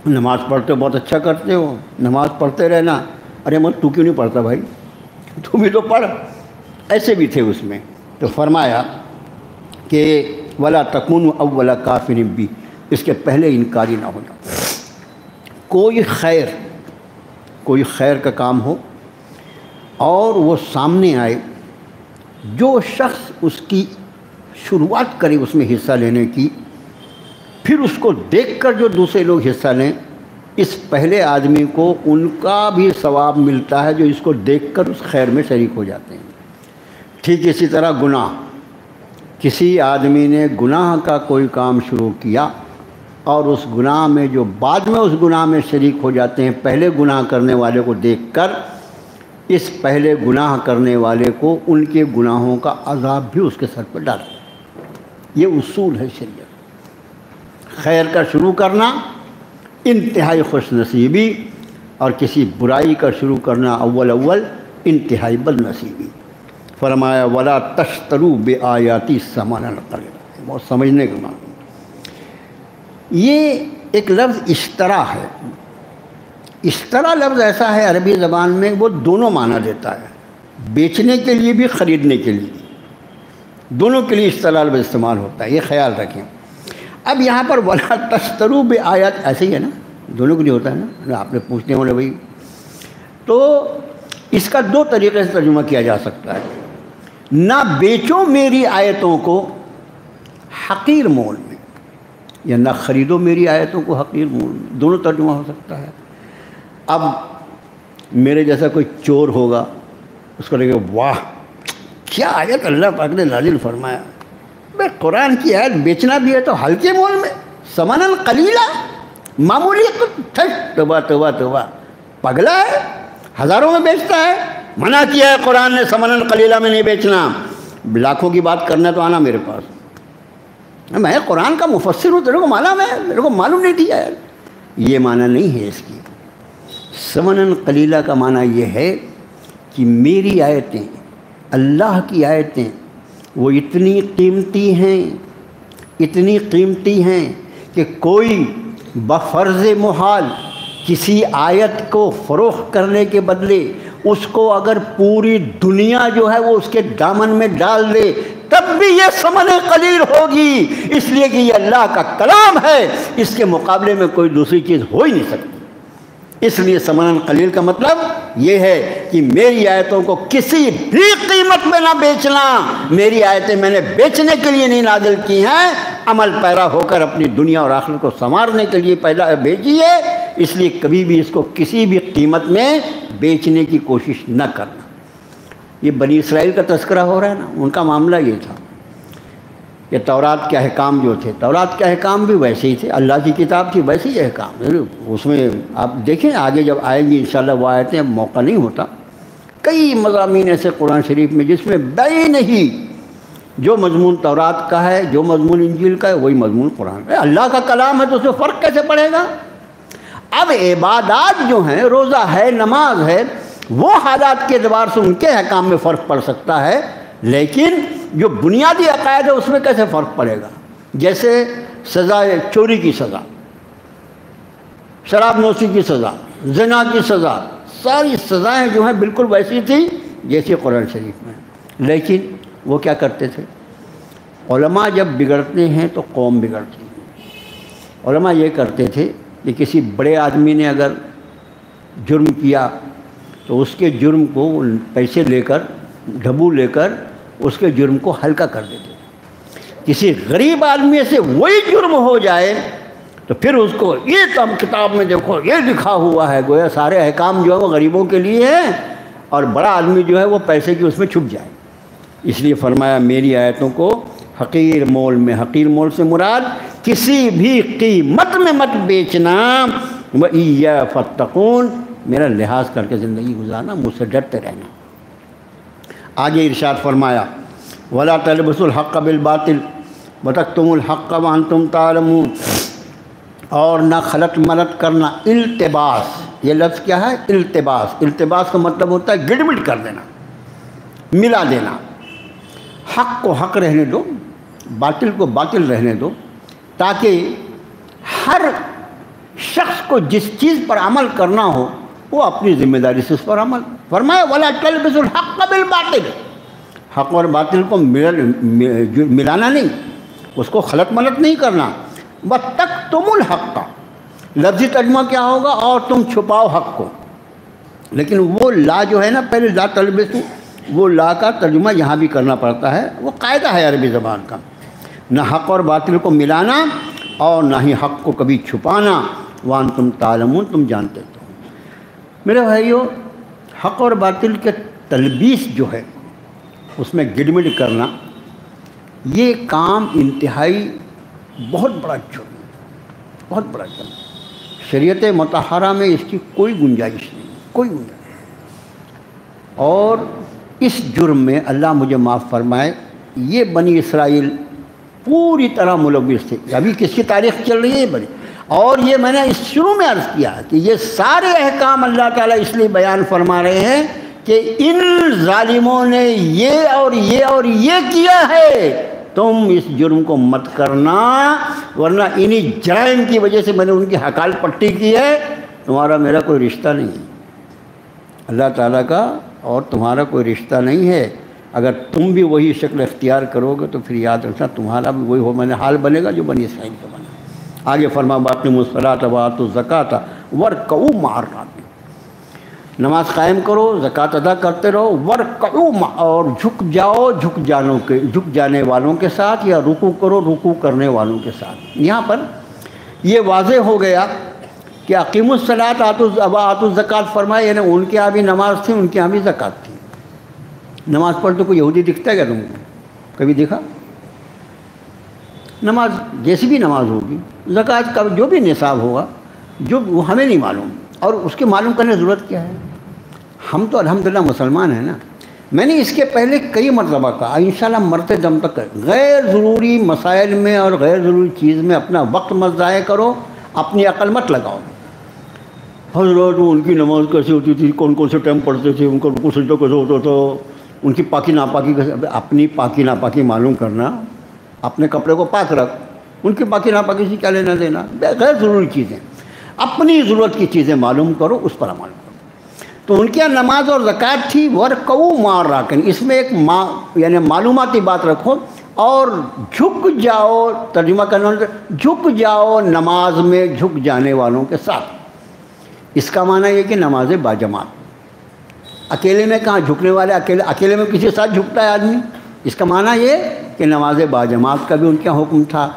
نماز پڑھتے ہو، بہت اچھا کرتے ہو، نماز پڑھتے رہنا، ارے مت تو کیوں نہیں پڑھتا بھائی، تو بھی تو پڑھ۔ ایسے بھی تھے اس میں۔ تو فرمایا کہ ولا تکونوا اول کافر بہ، اس کے پہلے انکاری نہ ہو جاؤ۔ کوئی خیر کا کام ہو اور وہ سامنے آئے، جو شخص اس کی شروعات کرے اس میں حصہ لینے کی، پھر اس کو دیکھ کر جو دوسرے لوگ حصہ لیں، اس پہلے آدمی کو ان کا بھی ثواب ملتا ہے جو اس کو دیکھ کر اس خیر میں شریک ہو جاتے ہیں۔ ٹھیک اسی طرح گناہ، کسی آدمی نے گناہ کا کوئی کام شروع کیا اور اس گناہ میں جو بعد میں اس گناہ میں شریک ہو جاتے ہیں، پہلے گناہ کرنے والے کو دیکھ کر اس پہلے گناہ کرنے والے کو ان کے گناہوں کا عذاب بھی اس کے سر پر ڈالتا ہے۔ یہ اصول ہے شریعت۔ خیر کا شروع کرنا انتہائی خوش نصیبی، اور کسی برائی کا شروع کرنا اول انتہائی بد نصیبی۔ فرمایا ولا تشتروا بآیاتی ثمنا قلیلا، بہت سمجھنے کا معنی۔ یہ ایک لفظ اشترا ہے۔ اشترا لفظ ایسا ہے عربی زبان میں، وہ دونوں معنی دیتا ہے، بیچنے کے لیے بھی خریدنے کے لیے، دونوں کے لیے اشترا لفظ استعمال ہوتا ہے، یہ خیال رکھیں۔ اب یہاں پر ولا تشتروا بآیات ایسے ہی ہے نا، دونوں کے لیے ہوتا ہے نا۔ آپ نے پوچھتے ہوں بھائی، تو اس کا دو طریقے سے ترجمہ کیا جا سکتا ہے۔ نہ بیچو میری آیتوں کو حقیر مول میں، یا نہ خریدو میری آیتوں کو حقیر مول میں، دونوں ترجمہ ہو سکتا ہے۔ اب میرے جیسا کوئی چور ہوگا، اس کو لگے واہ کیا آیت اللہ پاک نے نازل فرمایا، بھائی قرآن کی آیت بیچنا بھی ہے تو ہلکے مول میں، ثمناً قلیلا، معمولی توبہ توبہ توبہ، پگلا ہے، ہزاروں میں بیچتا ہے۔ منع کیا ہے قرآن نے ثمناً قلیلا میں نہیں بیچنا، لاکھوں کی بات کرنا تو آنا میرے پاس، میں قرآن کا مفسر ہوں، تیرے کو معلوم ہے، میرے کو معلوم نہیں دیا ہے، یہ معنی نہیں ہے اس کی۔ ثمناً قلیلا کا معنی یہ ہے کہ میری آیتیں، اللہ کی آیتیں، وہ اتنی قیمتی ہیں، اتنی قیمتی ہیں کہ کوئی بفرض محال کسی آیت کو فروخت کرنے کے بدلے اس کو اگر پوری دنیا جو ہے وہ اس کے دامن میں ڈال دے تب بھی یہ ثمن قلیل ہوگی، اس لیے کہ یہ اللہ کا کلام ہے، اس کے مقابلے میں کوئی دوسری چیز ہو ہی نہیں سکتی۔ اس لیے ثمن قلیل کا مطلب یہ ہے کہ میری آیتوں کو کسی بھی قیمت میں نہ بیچنا، میری آیتیں میں نے بیچنے کے لیے نہیں نازل کی ہیں، عمل پیرا ہو کر اپنی دنیا اور آخرت کو سنوارنے کے لیے پیدا بھیجی ہے، اس لیے کبھی بھی اس کو کسی بھی قیمت میں بیچنے کی کوشش نہ کرنا۔ یہ بنی اسرائیل کا تذکرہ ہو رہا ہے نا، ان کا معاملہ یہ تھا کہ تورات کے احکام جو تھے، تورات کے احکام بھی ویسے ہی تھے، اللہ کی کتاب تھی ویسے ہی احکام، اس میں آپ دیکھیں آگے جب آئیں گی انشاءاللہ وہ آیتیں، اب موقع نہیں ہوتا، کئی مضامین ایسے قرآن شریف میں جس میں بین ہی جو مضمون تورات کا ہے، جو مضمون انجیل کا ہے، وہی مضمون قرآن کا ہے۔ اللہ کا کلام ہے تو اس میں فرق کیسے پڑے گا؟ اب عبادات جو ہیں، روزہ ہے، نماز ہے، وہ حالات کے اعتبار سے ان کے احکام میں فرق پڑ سکتا ہے، لیکن جو بنیادی عقائد ہے اس میں کیسے فرق پڑے گا؟ جیسے سزا، چوری کی سزا، شراب نوشی کی سزا، زنا کی سزا، ساری سزائیں جو ہیں بالکل ویسی تھی جیسی قرآن شریف میں، لیکن وہ کیا کرتے تھے؟ علماء جب بگڑتے ہیں تو قوم بگڑتی ہے۔ علماء یہ کرتے تھے کہ کسی بڑے آدمی نے اگر جرم کیا تو اس کے جرم کو پیسے لے کر، ڈھبو لے کر اس کے جرم کو ہلکا کر دیتے تھے۔ کسی غریب آدمی سے وہی جرم ہو جائے تو پھر اس کو یہ تو کتاب میں دیکھو یہ لکھا ہوا ہے، گویا سارے احکام جو ہے وہ غریبوں کے لیے ہیں، اور بڑا آدمی جو ہے وہ پیسے کی اس میں چھپ جائے۔ اس لیے فرمایا میری آیتوں کو حقیر مول میں، حقیر مول سے مراد کسی بھی قیمت میں مت بیچنا، وَإِيَّا فَاتَّقُونَ، میرا لحاظ کر کے زندگی گزارنا، مجھ سے ڈرتے رہنا۔ آگے ارشاد فرمایا وَلَا تَلْبِسُوا الْحَقَّ بِالْبَاطِلِ وَتَكْتُمُوا الْحَقَّ وَأَنْتُمْ تَعْلَمُونَ، اور نہ خلط ملط کرنا، التباس، یہ لفظ کیا ہے؟ التباس۔ التباس کا مطلب ہوتا ہے گڑ مڑ کر دینا، ملا دینا۔ حق کو حق رہنے دو، باطل کو باطل رہنے دو، تاکہ ہر شخص کو جس چیز پر عمل کرنا ہو وہ اپنی ذمہ داری سے اس پر عمل۔ فرمایا وَلَا تَلْبِسُوا الْحَقَّ بِالْبَاطِلِ، حق اور باطل کو ملانا نہیں، اس کو خلط ملط نہیں کرنا۔ وَتَكْتُمُوا الْحَقَّ، لفظی ترجمہ کیا ہوگا؟ اور تم چھپاؤ حق کو، لیکن وہ لا جو ہے نا، پہلے لا تلبسو، وہ لا کا ترجمہ یہاں بھی کرنا پڑتا ہے، وہ قاعدہ ہے عربی زبان کا، نہ حق اور باطل کو ملانا اور نہ ہی حق کو کبھی چھپانا، وانتم تعلمون، تم جانتے تو۔ میرے بھائیو، حق اور باطل کے تلبیس جو ہے اس میں گڑمڑ کرنا، یہ کام انتہائی بہت بڑا جرم، بہت بڑا جرم، شریعت مطہرہ میں اس کی کوئی گنجائش نہیں، کوئی گنجائش نہیں۔ اور اس جرم میں اللہ مجھے معاف فرمائے، یہ بنی اسرائیل پوری طرح ملوث تھے۔ ابھی کس کی تاریخ چل رہی ہے بڑی، اور یہ میں نے اس شروع میں عرض کیا کہ یہ سارے احکام اللہ تعالیٰ اس لیے بیان فرما رہے ہیں کہ ان ظالموں نے یہ اور یہ اور یہ کیا ہے، تم اس جرم کو مت کرنا، ورنہ انہی جرائم کی وجہ سے میں نے ان کی حکال پٹی کی ہے، تمہارا میرا کوئی رشتہ نہیں ہے، اللہ تعالیٰ کا اور تمہارا کوئی رشتہ نہیں ہے۔ اگر تم بھی وہی شکل اختیار کرو گے تو پھر یاد رکھنا تمہارا بھی وہی میں نے حال بنے گا جو بنی اسرائیل کا بنا۔ آگے فرما باقیموا الصلاۃ وآتوا الزکاۃ وارکعوا مع الراکعین۔ نماز قائم کرو، زکوٰۃ ادا کرتے رہو، ورکعوا، اور جھک جاؤ جھک جانے والوں کے ساتھ، یا رکوع کرو رکوع کرنے والوں کے ساتھ۔ یہاں پر یہ واضح ہو گیا کہ اقیموا الصلاۃ آتوا الزکوٰۃ فرمایا، یعنی ان کے یہاں بھی نماز تھی، ان کے یہاں بھی زکوٰۃ تھی۔ نماز پڑھتے کوئی یہودی دکھتا ہے کیا تم کو؟ کبھی دیکھا؟ نماز جیسی بھی نماز ہوگی، زکوٰۃ کا جو بھی نصاب ہوگا، جو وہ ہمیں نہیں معلوم، اور اس کے معلوم کرنے کی ضرورت کیا ہے؟ ہم تو الحمدللہ مسلمان ہیں نا۔ میں نے اس کے پہلے کئی مرتبہ کہا، انشاءاللہ مرتے دم تک غیر ضروری مسائل میں اور غیر ضروری چیز میں اپنا وقت مت ضائع کرو، اپنی عقل مت لگاؤ۔ حضرت ان کی نماز کیسے ہوتی تھی، کون کون سے ٹائم پڑھتے تھے، ان کا رکوع سجدہ کیسے ہوتا تھا، ان کی پاکی ناپاکی کیسے، اپنی پاکی ناپاکی معلوم کرنا، اپنے کپڑے کو پاک رکھ، ان کی پاکی ناپاکی سے کیا لینا دینا، غیر ضروری چیزیں، اپنی ضرورت کی چیزیں معلوم کرو، اس پر عمل کرو۔ تو ان کے یہاں نماز اور زکوٰۃ تھی، ورکعوا مع الراکعین، اس میں ایک یعنی معلوماتی بات رکھو، اور جھک جاؤ، ترجمہ کرنا جھک جاؤ نماز میں جھک جانے والوں کے ساتھ۔ اس کا معنی یہ کہ نماز باجماعت، اکیلے میں کہاں جھکنے والے، اکیلے میں کسی کے ساتھ جھکتا ہے آدمی؟ اس کا معنی یہ کہ نماز باجماعت کا بھی ان کا حکم تھا،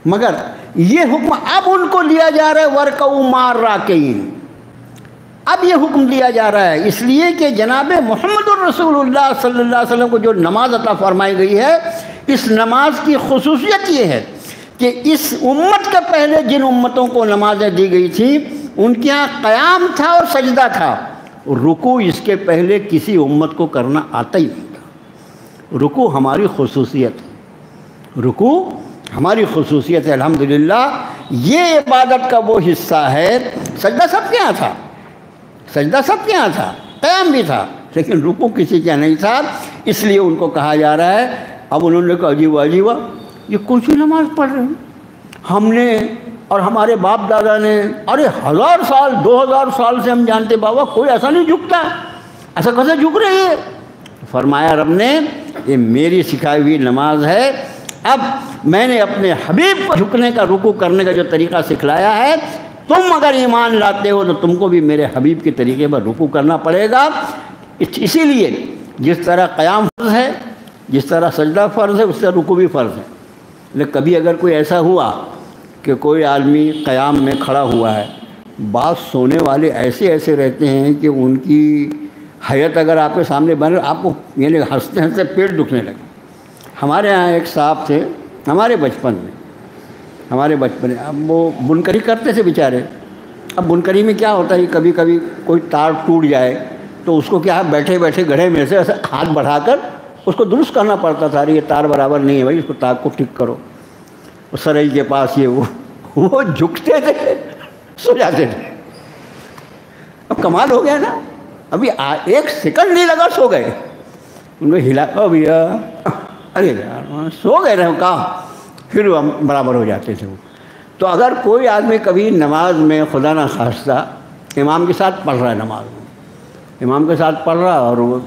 مگر یہ حکم اب ان کو لیا جا رہا ہے ورکعوا مع الراکعین۔ اب یہ حکم دیا جا رہا ہے اس لیے کہ جناب محمد الرسول اللہ صلی اللہ علیہ وسلم کو جو نماز عطا فرمائی گئی ہے، اس نماز کی خصوصیت یہ ہے کہ اس امت کے پہلے جن امتوں کو نمازیں دی گئی تھی، ان کے یہاں قیام تھا اور سجدہ تھا، رکوع اس کے پہلے کسی امت کو کرنا آتا ہی نہیں تھا۔ رکوع ہماری خصوصیت ہے، رکوع ہماری خصوصیت ہے الحمدللہ۔ یہ عبادت کا وہ حصہ ہے، سجدہ سب کے یہاں تھا، سجدہ سب کے یہاں تھا، قیام بھی تھا، لیکن رکوع کسی کے یہاں نہیں تھا، اس لیے ان کو کہا جا رہا ہے۔ اب انہوں نے کہا عجیب عجیب، یہ کون سی نماز پڑھ رہے ہیں؟ ہم نے اور ہمارے باپ دادا نے، ارے 1000 سال 2000 سال سے ہم جانتے بابا کوئی ایسا نہیں جھکتا، ایسا کیسے جھک رہے ہیں؟ فرمایا رب نے یہ میری سکھائی ہوئی نماز ہے، اب میں نے اپنے حبیب کو جھکنے کا رکوع کرنے کا جو طریقہ سکھلایا ہے، تم اگر ایمان لاتے ہو تو تم کو بھی میرے حبیب کے طریقے پر رکوع کرنا پڑے گا۔ اسی لیے جس طرح قیام فرض ہے، جس طرح سجدہ فرض ہے، اس طرح رکوع بھی فرض ہے۔ لیکن کبھی اگر کوئی ایسا ہوا کہ کوئی آدمی قیام میں کھڑا ہوا ہے، بعض سونے والے ایسے رہتے ہیں کہ ان کی حیت اگر آپ کے سامنے بنے، آپ کو یعنی ہنستے ہنستے پیٹ دکھنے لگے۔ ہمارے ہاں ایک صاحب تھے، ہمارے بچپن میں اب وہ بنکری کرتے تھے بیچارے۔ اب بنکری میں کیا ہوتا ہے، کبھی کبھی کوئی تار ٹوٹ جائے تو اس کو کیا ہے، بیٹھے بیٹھے گڑھے میں سے ایسے ہاتھ بڑھا کر اس کو درست کرنا پڑتا تھا، یہ تار برابر نہیں ہے بھائی، اس کو تار کو ٹھیک کرو۔ سرئی کے پاس یہ وہ جھکتے تھے، سو جاتے تھے۔ اب کمال ہو گیا نا، ابھی ایک سیکنڈ نہیں لگا سو گئے، ان کو ہلا بھیا، ارے یار سو گئے رہے کہاں، پھر وہ برابر ہو جاتے تھے وہ۔ تو اگر کوئی آدمی کبھی نماز میں خدا نہ خواستہ امام کے ساتھ پڑھ رہا ہے، نماز میں امام کے ساتھ پڑھ رہا اور وہ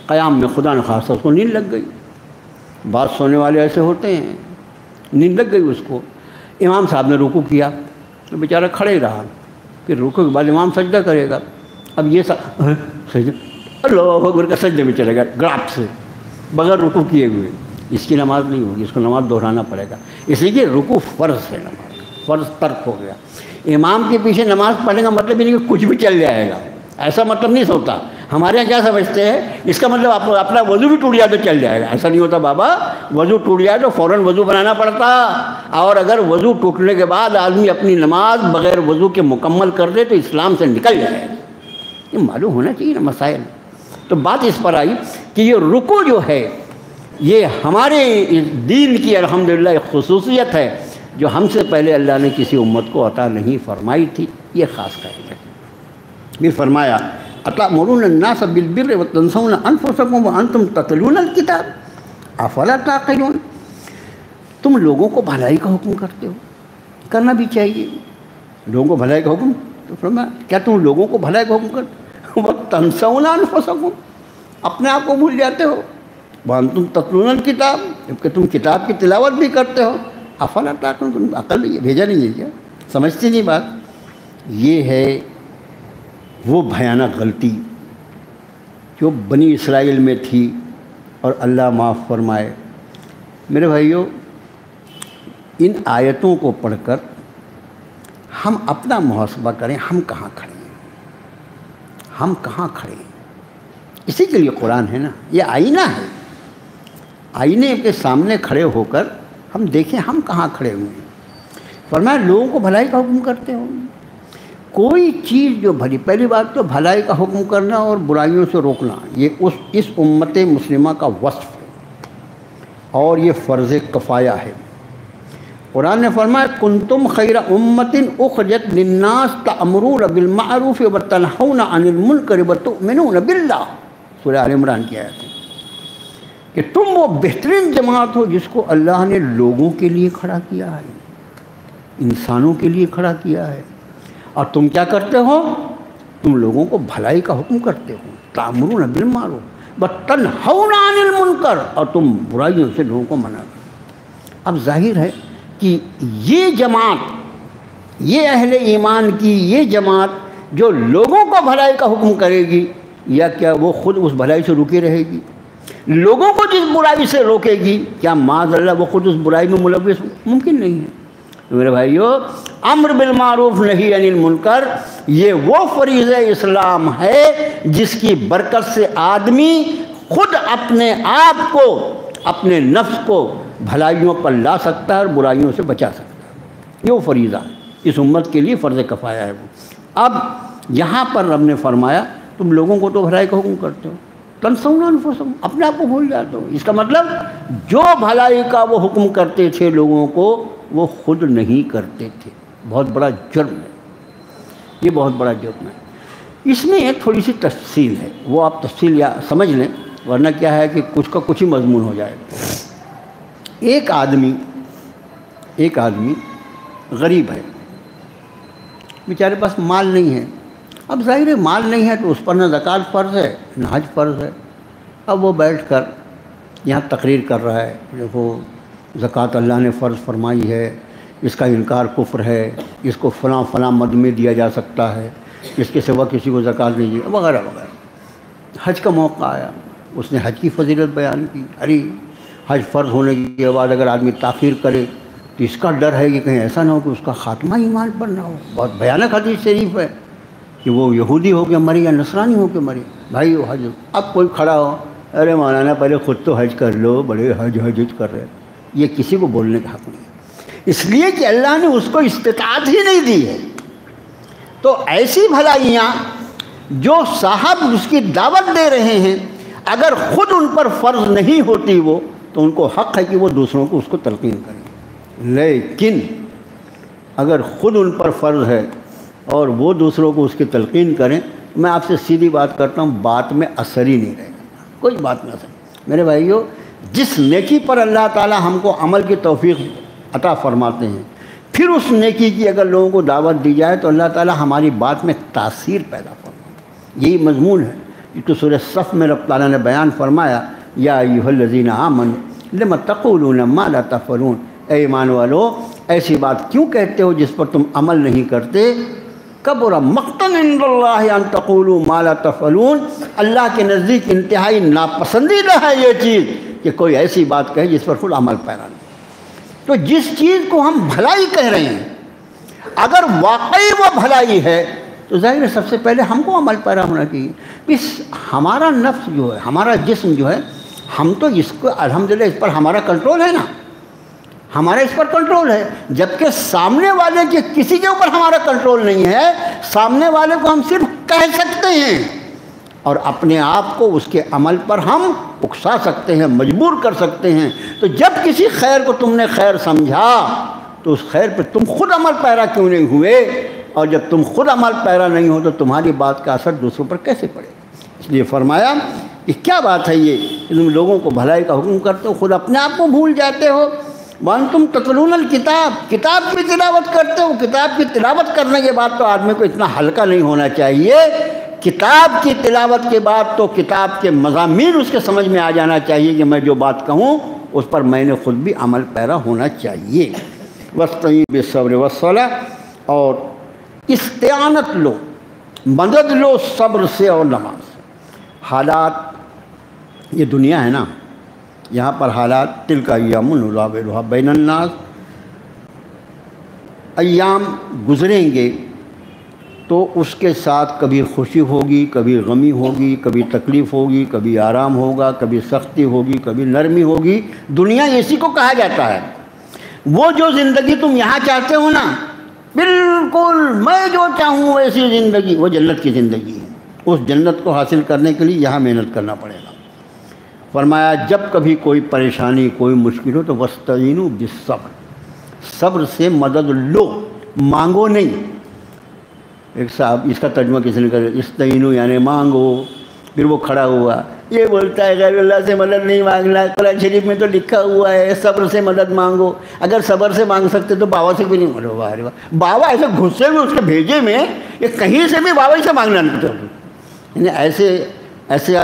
قیام میں خدا نہ خواستہ اس کو نیند لگ گئی، بعض سونے والے ایسے ہوتے ہیں، نیند لگ گئی اس کو، امام صاحب نے رکوع کیا تو بیچارہ کھڑے ہی رہا، پھر رکوع کے بعد امام سجدہ کرے گا، اب یہ سجدہ اللہ اکبر کا سجدے میں چلے گا گراپ سے بغیر رکوع کیے ہوئے، اس کی نماز نہیں ہوگی، اس کو نماز دہرانا پڑے گا۔ اس لیے کہ رکوع فرض ہے، نماز فرض ترک ہو گیا۔ امام کے پیچھے نماز پڑھنے کا مطلب یہ نہیں کہ کچھ بھی چل جائے گا، ایسا مطلب نہیں ہوتا۔ ہمارے یہاں کیا سمجھتے ہیں، اس کا مطلب آپ اپنا وضو بھی ٹوٹ جائے تو چل جائے گا، ایسا نہیں ہوتا بابا۔ وضو ٹوٹ جائے تو فوراً وضو بنانا پڑتا، اور اگر وضو ٹوٹنے کے بعد آدمی اپنی نماز بغیر وضو کے مکمل کر دے تو اسلام سے نکل جائے گا۔ یہ معلوم ہونا چاہیے نا مسائل۔ تو بات اس پر آئی کہ یہ رکوع جو ہے یہ ہمارے دین کی الحمدللہ ایک خصوصیت ہے جو ہم سے پہلے اللہ نے کسی امت کو عطا نہیں فرمائی تھی، یہ خاص کر بھی فرمایا اتأمرون الناس بالبر وتنسون انفسکم وانتم تتلون الکتاب افلا تعقلون، تم لوگوں کو بھلائی کا حکم کرتے ہو، کرنا بھی چاہیے لوگوں کو بھلائی کا حکم، تو فرمایا کیا تم لوگوں کو بھلائی کا حکم کرتے ہو، وتنسون انفسکم، اپنے آپ کو بھول جاتے ہو، وانتم تتلون الکتاب، جبکہ تم کتاب کی تلاوت بھی کرتے ہو، افلا تعقلون، تم عقل بھیجا نہیں ہے کیا، سمجھتے نہیں بات۔ یہ ہے وہ بھیانک غلطی جو بنی اسرائیل میں تھی، اور اللہ معاف فرمائے۔ میرے بھائیوں، ان آیتوں کو پڑھ کر ہم اپنا محاسبہ کریں، ہم کہاں کھڑے ہیں، ہم کہاں کھڑے ہیں۔ اسی کے لیے قرآن ہے نا، یہ آئینہ ہے، آئینے کے سامنے کھڑے ہو کر ہم دیکھیں ہم کہاں کھڑے ہوئے ہیں۔ فرمایا لوگوں کو بھلائی کا حکم کرتے ہو، کوئی چیز جو بھلی، پہلی بات تو بھلائی کا حکم کرنا اور برائیوں سے روکنا، یہ اس امت مسلمہ کا وصف ہے اور یہ فرض کفایہ ہے۔ قرآن نے فرمایا کنتم خیر امت اخرجت للناس تأمرون بالمعروف وتنہون عن المنکر وتؤمنون باللہ، سورہ آل عمران کی آیت ہے کہ تم وہ بہترین جماعت ہو جس کو اللہ نے لوگوں کے لیے کھڑا کیا ہے، انسانوں کے لیے کھڑا کیا ہے، اور تم کیا کرتے ہو؟ تم لوگوں کو بھلائی کا حکم کرتے ہو، تأمرون بالمعروف وتنہون عن المنکر، اور تم برائیوں سے لوگوں کو منع کرتے۔ اب ظاہر ہے کہ یہ جماعت، یہ اہل ایمان کی یہ جماعت جو لوگوں کو بھلائی کا حکم کرے گی، یا کیا وہ خود اس بھلائی سے رکی رہے گی؟ لوگوں کو جس برائی سے روکے گی، کیا معاذ اللہ وہ خود اس برائی میں ملوث؟ ممکن نہیں ہے۔ میرے بھائیو، امر بالمعروف نہی عن المنکر یہ وہ فریضہ اسلام ہے جس کی برکت سے آدمی خود اپنے آپ کو، اپنے نفس کو بھلائیوں پر لا سکتا ہے اور برائیوں سے بچا سکتا ہے۔ یہ وہ فریضہ اس امت کے لیے فرض کفایہ ہے۔ وہ اب یہاں پر رب نے فرمایا تم لوگوں کو تو بھلائی کا حکم کرتے ہو، تنسون انفسکم، اپنے آپ کو بھول جاتے ہو۔ اس کا مطلب جو بھلائی کا وہ حکم کرتے تھے لوگوں کو، وہ خود نہیں کرتے تھے۔ بہت بڑا جرم ہے یہ، بہت بڑا جرم ہے۔ اس میں ایک تھوڑی سی تفصیل ہے، وہ آپ تفصیل یا سمجھ لیں، ورنہ کیا ہے کہ کچھ کا کچھ ہی مضمون ہو جائے۔ ایک آدمی غریب ہے، بیچارے پاس مال نہیں ہے۔ اب ظاہر ہے مال نہیں ہے تو اس پر نہ زکوٰۃ فرض ہے نہ حج فرض ہے۔ اب وہ بیٹھ کر یہاں تقریر کر رہا ہے، دیکھو زکوٰۃ اللہ نے فرض فرمائی ہے، اس کا انکار کفر ہے، اس کو فلاں فلاں مد میں دیا جا سکتا ہے، اس کے سوا کسی کو زکوٰۃ نہیں دی، وغیرہ وغیرہ۔ حج کا موقع آیا، اس نے حج کی فضیلت بیان کی۔ ارے حج فرض ہونے کے بعد اگر آدمی تاخیر کرے تو اس کا ڈر ہے کہ کہیں ایسا نہ ہو کہ اس کا خاتمہ ایمان پر نہ ہو۔ بہت بھیانک حدیث شریف ہے کہ وہ یہودی ہو کے مرے یا نصرانی ہو کے مرے۔ بھائی وہ حج، اب کوئی کھڑا ہو، ارے مولانا پہلے خود تو حج کر لو، بڑے حج کر رہے، یہ کسی کو بولنے کا حق نہیں، اس لیے کہ اللہ نے اس کو استطاعت ہی نہیں دی ہے۔ تو ایسی بھلائیاں جو صاحب اس کی دعوت دے رہے ہیں، اگر خود ان پر فرض نہیں ہوتی وہ، تو ان کو حق ہے کہ وہ دوسروں کو اس کو تلقین کریں۔ لیکن اگر خود ان پر فرض ہے اور وہ دوسروں کو اس کی تلقین کریں، میں آپ سے سیدھی بات کرتا ہوں، بات میں اثر ہی نہیں رہے گا، کوئی بات میں اثر۔ میرے بھائیو، جس نیکی پر اللہ تعالی ہم کو عمل کی توفیق عطا فرماتے ہیں، پھر اس نیکی کی اگر لوگوں کو دعوت دی جائے تو اللہ تعالی ہماری بات میں تاثیر پیدا فرماتے ہیں۔ یہی مضمون ہے کہ تو سورہ صف میں رب تعالیٰ نے بیان فرمایا، یا ایھا الذین آمنوا لم تقولون ما لا تفعلون، اے ایمان والو ایسی بات کیوں کہتے ہو جس پر تم عمل نہیں کرتے؟ کبر مقتا عند اللہ ان تقولوا ما لا تفعلون، اللہ کے نزدیک انتہائی ناپسندیدہ ہے یہ چیز کہ کوئی ایسی بات کہے جس پر خود عمل پیرا نہیں۔ تو جس چیز کو ہم بھلائی کہہ رہے ہیں، اگر واقعی وہ بھلائی ہے تو ظاہر ہے سب سے پہلے ہم کو عمل پیرا ہونا چاہیے۔ ہمارا نفس جو ہے، ہمارا جسم جو ہے، ہم تو اس کو الحمدللہ اس پر ہمارا کنٹرول ہے نا، ہمارا اس پر کنٹرول ہے، جبکہ سامنے والے کے کسی کے اوپر ہمارا کنٹرول نہیں ہے۔ سامنے والے کو ہم صرف کہہ سکتے ہیں اور اپنے آپ کو اس کے عمل پر ہم اکسا سکتے ہیں، مجبور کر سکتے ہیں۔ تو جب کسی خیر کو تم نے خیر سمجھا تو اس خیر پہ تم خود عمل پیرا کیوں نہیں ہوئے؟ اور جب تم خود عمل پیرا نہیں ہو تو تمہاری بات کا اثر دوسروں پر کیسے پڑے؟ اس لیے فرمایا کہ کیا بات ہے یہ کہ تم لوگوں کو بھلائی کا حکم کرتے ہو، خود اپنے آپ کو بھول جاتے ہو۔ وانتم تتلون الکتاب، کتاب کی تلاوت کرتے ہو۔ کتاب کی تلاوت کرنے کے بعد تو آدمی کو اتنا ہلکا نہیں ہونا چاہیے، کتاب کی تلاوت کے بعد تو کتاب کے مضامین اس کے سمجھ میں آ جانا چاہیے کہ میں جو بات کہوں اس پر میں نے خود بھی عمل پیرا ہونا چاہیے۔ واستعینوا بالصبر والصلاۃ، اور استعانت لو، مدد لو صبر سے اور نماز سے۔ حالات، یہ دنیا ہے نا، یہاں پر حالات تلک ایام نداولها بین الناس، ایام گزریں گے تو اس کے ساتھ کبھی خوشی ہوگی، کبھی غمی ہوگی، کبھی تکلیف ہوگی، کبھی آرام ہوگا، کبھی سختی ہوگی، کبھی نرمی ہوگی۔ دنیا اسی کو کہا جاتا ہے۔ وہ جو زندگی تم یہاں چاہتے ہو نا، بالکل میں جو چاہوں ایسی زندگی، وہ جنت کی زندگی ہے۔ اس جنت کو حاصل کرنے کے لیے یہاں محنت کرنا پڑے گا۔ فرمایا جب کبھی کوئی پریشانی، کوئی مشکل ہو تو وَاسْتَعِینُوا بِالصَّبْرِ، صبر سے مدد لو، مانگو نہیں۔ ایک صاحب، اس کا ترجمہ کسی نے کہا استعینوا یعنی مانگو، پھر وہ کھڑا ہوا یہ بولتا ہے غیر اللہ سے مدد نہیں مانگنا، قرآن شریف میں تو لکھا ہوا ہے صبر سے مدد مانگو۔ اگر صبر سے مانگ سکتے تو بابا سے بھی نہیں مانگو۔ بابا ایسے غصے میں اس کے بھیجے میں یہ کہیں سے بھی بابا سے مانگنا نہیں چاہتے، یعنی ایسے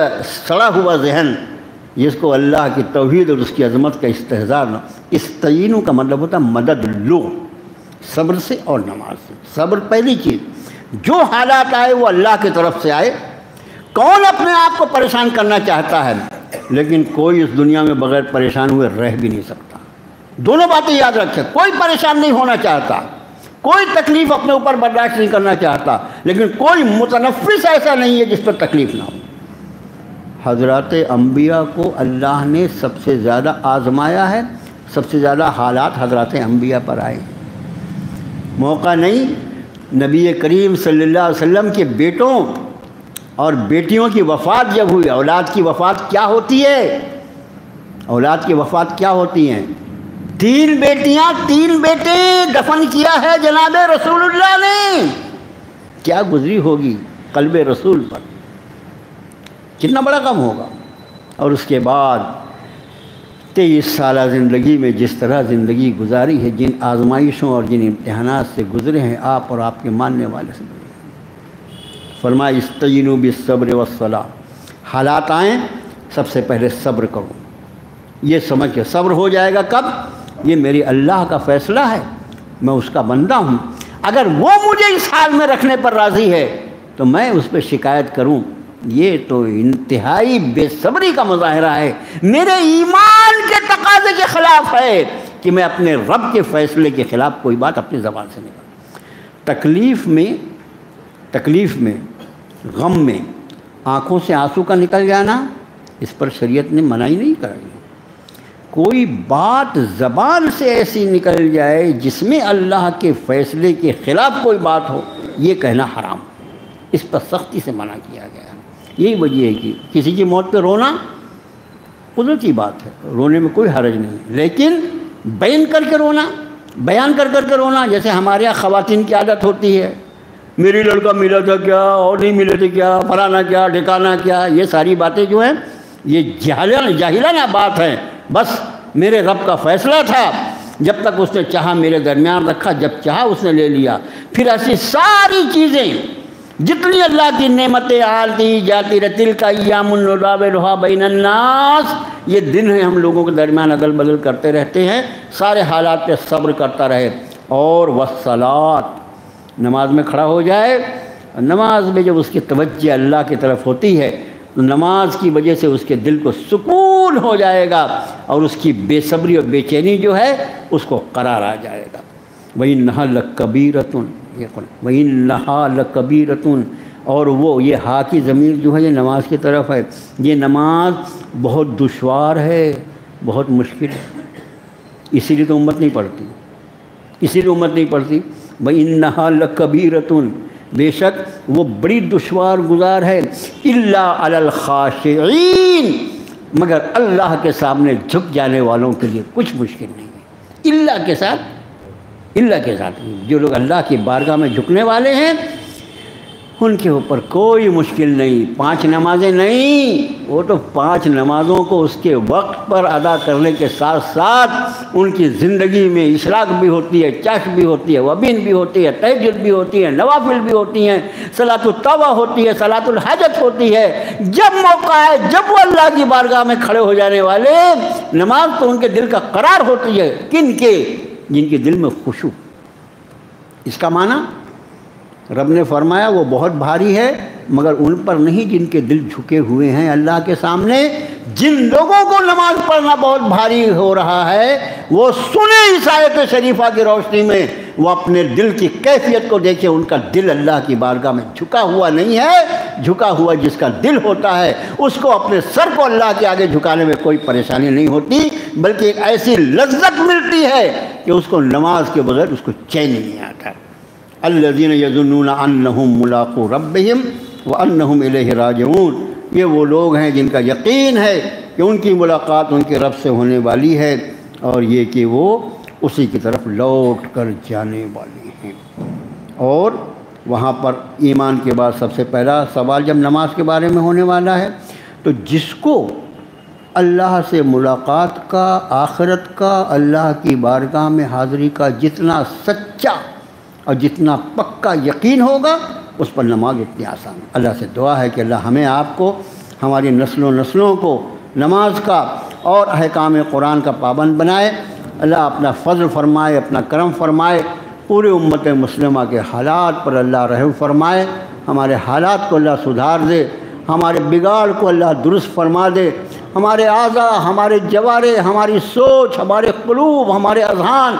سڑا ہوا ذہن جس کو اللہ کی توحید اور اس کی عظمت کا استحضار نہ۔ استعینوا کا مطلب ہوتا ہے مدد لو، صبر سے اور نماز سے۔ صبر پہلی چیز، جو حالات آئے وہ اللہ کی طرف سے آئے۔ کون اپنے آپ کو پریشان کرنا چاہتا ہے؟ لیکن کوئی اس دنیا میں بغیر پریشان ہوئے رہ بھی نہیں سکتا۔ دونوں باتیں یاد رکھیں، کوئی پریشان نہیں ہونا چاہتا، کوئی تکلیف اپنے اوپر برداشت نہیں کرنا چاہتا، لیکن کوئی متنفس ایسا نہیں ہے جس پر تکلیف نہ ہو۔ حضرات انبیاء کو اللہ نے سب سے زیادہ آزمایا ہے، سب سے زیادہ حالات حضرات انبیاء پر آئے۔ موقع نہیں، نبی کریم صلی اللہ علیہ وسلم کے بیٹوں اور بیٹیوں کی وفات جب ہوئی، اولاد کی وفات کیا ہوتی ہے؟ اولاد کی وفات کیا ہوتی ہیں؟ 3 بیٹیاں 3 بیٹے دفن کیا ہے جناب رسول اللہ نے۔ کیا گزری ہوگی قلب رسول پر، کتنا بڑا غم ہوگا۔ اور اس کے بعد 23 سالہ زندگی میں جس طرح زندگی گزاری ہے، جن آزمائشوں اور جن امتحانات سے گزرے ہیں آپ اور آپ کے ماننے والے سے گزرے ہیں۔ فرمایا استعینوا بالصبر والصلاۃ، حالات آئیں سب سے پہلے صبر کرو، یہ سمجھ کے صبر ہو جائے گا۔ کب؟ یہ میری اللہ کا فیصلہ ہے، میں اس کا بندہ ہوں، اگر وہ مجھے اس حال میں رکھنے پر راضی ہے تو میں اس پہ شکایت کروں، یہ تو انتہائی بے صبری کا مظاہرہ ہے، میرے ایمان کے تقاضے کے خلاف ہے کہ میں اپنے رب کے فیصلے کے خلاف کوئی بات اپنی زبان سے نکالوں۔ تکلیف میں غم میں آنکھوں سے آنسو کا نکل جانا، اس پر شریعت نے منائی نہیں کرائی۔ کوئی بات زبان سے ایسی نکل جائے جس میں اللہ کے فیصلے کے خلاف کوئی بات ہو، یہ کہنا حرام، اس پر سختی سے منع کیا گیا ہے۔ یہی وجہ ہے کہ کسی کی موت پہ رونا قدرتی بات ہے، رونے میں کوئی حرج نہیں، لیکن بیان کر کے رونا، جیسے ہمارے یہاں خواتین کی عادت ہوتی ہے، میری لڑکا ملا تھا کیا، اور نہیں ملے تھے کیا، فلانا کیا، ڈھکانا کیا، یہ ساری باتیں جو ہیں یہ جاہلانہ بات ہے۔ بس میرے رب کا فیصلہ تھا، جب تک اس نے چاہا میرے درمیان رکھا، جب چاہا اس نے لے لیا۔ پھر ایسی ساری چیزیں جتنی اللہ کی نعمتیں آتی جاتی رہتی، تلک ایام نداولها بین الناس، یہ دن ہیں ہم لوگوں کے درمیان عدل بدل کرتے رہتے ہیں، سارے حالات پہ صبر کرتا رہے۔ اور والصلاۃ، نماز میں کھڑا ہو جائے، نماز میں جب اس کی توجہ اللہ کی طرف ہوتی ہے تو نماز کی وجہ سے اس کے دل کو سکون ہو جائے گا، اور اس کی بے صبری اور بے چینی جو ہے اس کو قرار آ جائے گا۔ وَإِنَّهَا لَكَبِيرَةٌ، وَإِنَّهَا لَكَبِيرَةٌ، اور وہ یہ ہا کی ضمیر جو ہے یہ نماز کی طرف ہے، یہ نماز بہت دشوار ہے، بہت مشکل ہے، اسی لیے تو امت نہیں پڑھتی، وَإِنَّهَا لَكَبِيرَةٌ، بے شک وہ بڑی دشوار گزار ہے، إِلَّا عَلَى الْخَاشِعِينَ، مگر اللہ کے سامنے جھک جانے والوں کے لیے کچھ مشکل نہیں ہے۔ اللہ کے ساتھ جو لوگ اللہ کی بارگاہ میں جھکنے والے ہیں ان کے اوپر کوئی مشکل نہیں۔ 5 نمازیں نہیں، وہ تو 5 نمازوں کو اس کے وقت پر ادا کرنے کے ساتھ ساتھ ان کی زندگی میں اشراق بھی ہوتی ہے، چشم بھی ہوتی ہے، وبین بھی ہوتی ہے، تہجد بھی ہوتی ہے، نوافل بھی ہوتی ہیں، صلاۃ الطوع ہوتی ہے، صلاۃ الحاجت ہوتی ہے۔ جب موقع ہے، جب وہ اللہ کی بارگاہ میں کھڑے ہو جانے والے، نماز تو ان کے دل کا قرار ہوتی ہے، کن کے؟ جن کے دل میں خشوع۔ اس کا معنی رب نے فرمایا وہ بہت بھاری ہے مگر ان پر نہیں جن کے دل جھکے ہوئے ہیں اللہ کے سامنے۔ جن لوگوں کو نماز پڑھنا بہت بھاری ہو رہا ہے وہ سنیں اس آیت شریفہ کی روشنی میں، وہ اپنے دل کی کیفیت کو دیکھیں، ان کا دل اللہ کی بارگاہ میں جھکا ہوا نہیں ہے۔ جھکا ہوا جس کا دل ہوتا ہے اس کو اپنے سر کو اللہ کے آگے جھکانے میں کوئی پریشانی نہیں ہوتی، بلکہ ایک ایسی لذت ملتی ہے کہ اس کو نماز کے بغیر اس کو چین نہیں آتا۔ الذین یظنون انہم ملاقو ربہم وانہم الیہ راجعون، یہ وہ لوگ ہیں جن کا یقین ہے کہ ان کی ملاقات ان کے رب سے ہونے والی ہے اور یہ کہ وہ اسی کی طرف لوٹ کر جانے والے ہیں۔ اور وہاں پر ایمان کے بعد سب سے پہلا سوال جب نماز کے بارے میں ہونے والا ہے تو جس کو اللہ سے ملاقات کا، آخرت کا، اللہ کی بارگاہ میں حاضری کا جتنا سچا اور جتنا پکا یقین ہوگا اس پر نماز اتنی آسان۔ اللہ سے دعا ہے کہ اللہ ہمیں آپ کو، ہماری نسلوں کو نماز کا اور احکام قرآن کا پابند بنائے۔ اللہ اپنا فضل فرمائے، اپنا کرم فرمائے، پورے امت مسلمہ کے حالات پر اللہ رحم فرمائے، ہمارے حالات کو اللہ سدھار دے، ہمارے بگاڑ کو اللہ درست فرما دے، ہمارے اعضاء، ہمارے جوارے، ہماری سوچ، ہمارے قلوب، ہمارے اذہان،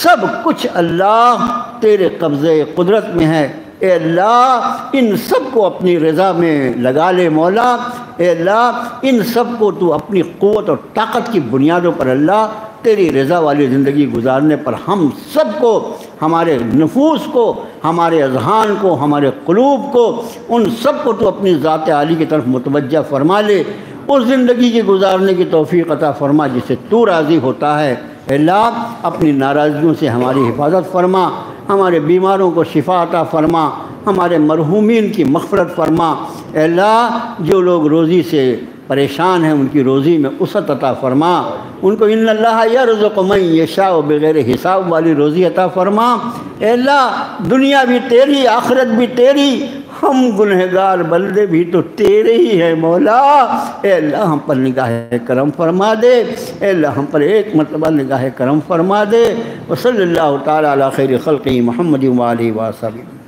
سب کچھ اللہ تیرے قبضے قدرت میں ہے۔ اے اللہ ان سب کو اپنی رضا میں لگا لے مولا۔ اے اللہ ان سب کو تو اپنی قوت اور طاقت کی بنیادوں پر اللہ تیری رضا والی زندگی گزارنے پر ہم سب کو، ہمارے نفوس کو، ہمارے اذہان کو، ہمارے قلوب کو، ان سب کو تو اپنی ذات عالی کی طرف متوجہ فرما لے، اس زندگی کی گزارنے کی توفیق عطا فرما جس سے تو راضی ہوتا ہے۔ اے اللہ اپنی ناراضگیوں سے ہماری حفاظت فرما، ہمارے بیماروں کو شفا عطا فرما، ہمارے مرحومین کی مغفرت فرما۔ اے اللہ جو لوگ روزی سے پریشان ہیں ان کی روزی میں وسعت عطا فرما، ان کو ان اللہ یرزق من یشاء بغیر حساب والی روزی عطا فرما۔ اے اللہ دنیا بھی تیری، آخرت بھی تیری، ہم گنہگار بندے بھی تو تیرے ہی ہیں مولا۔ اے اللہ ہم پر نگاہ کرم فرما دے، اے اللہ ہم پر ایک مرتبہ نگاہ کرم فرما دے۔ وصلی اللہ تعالی علی خیر خلقہ محمد و آلہ و صحبہ۔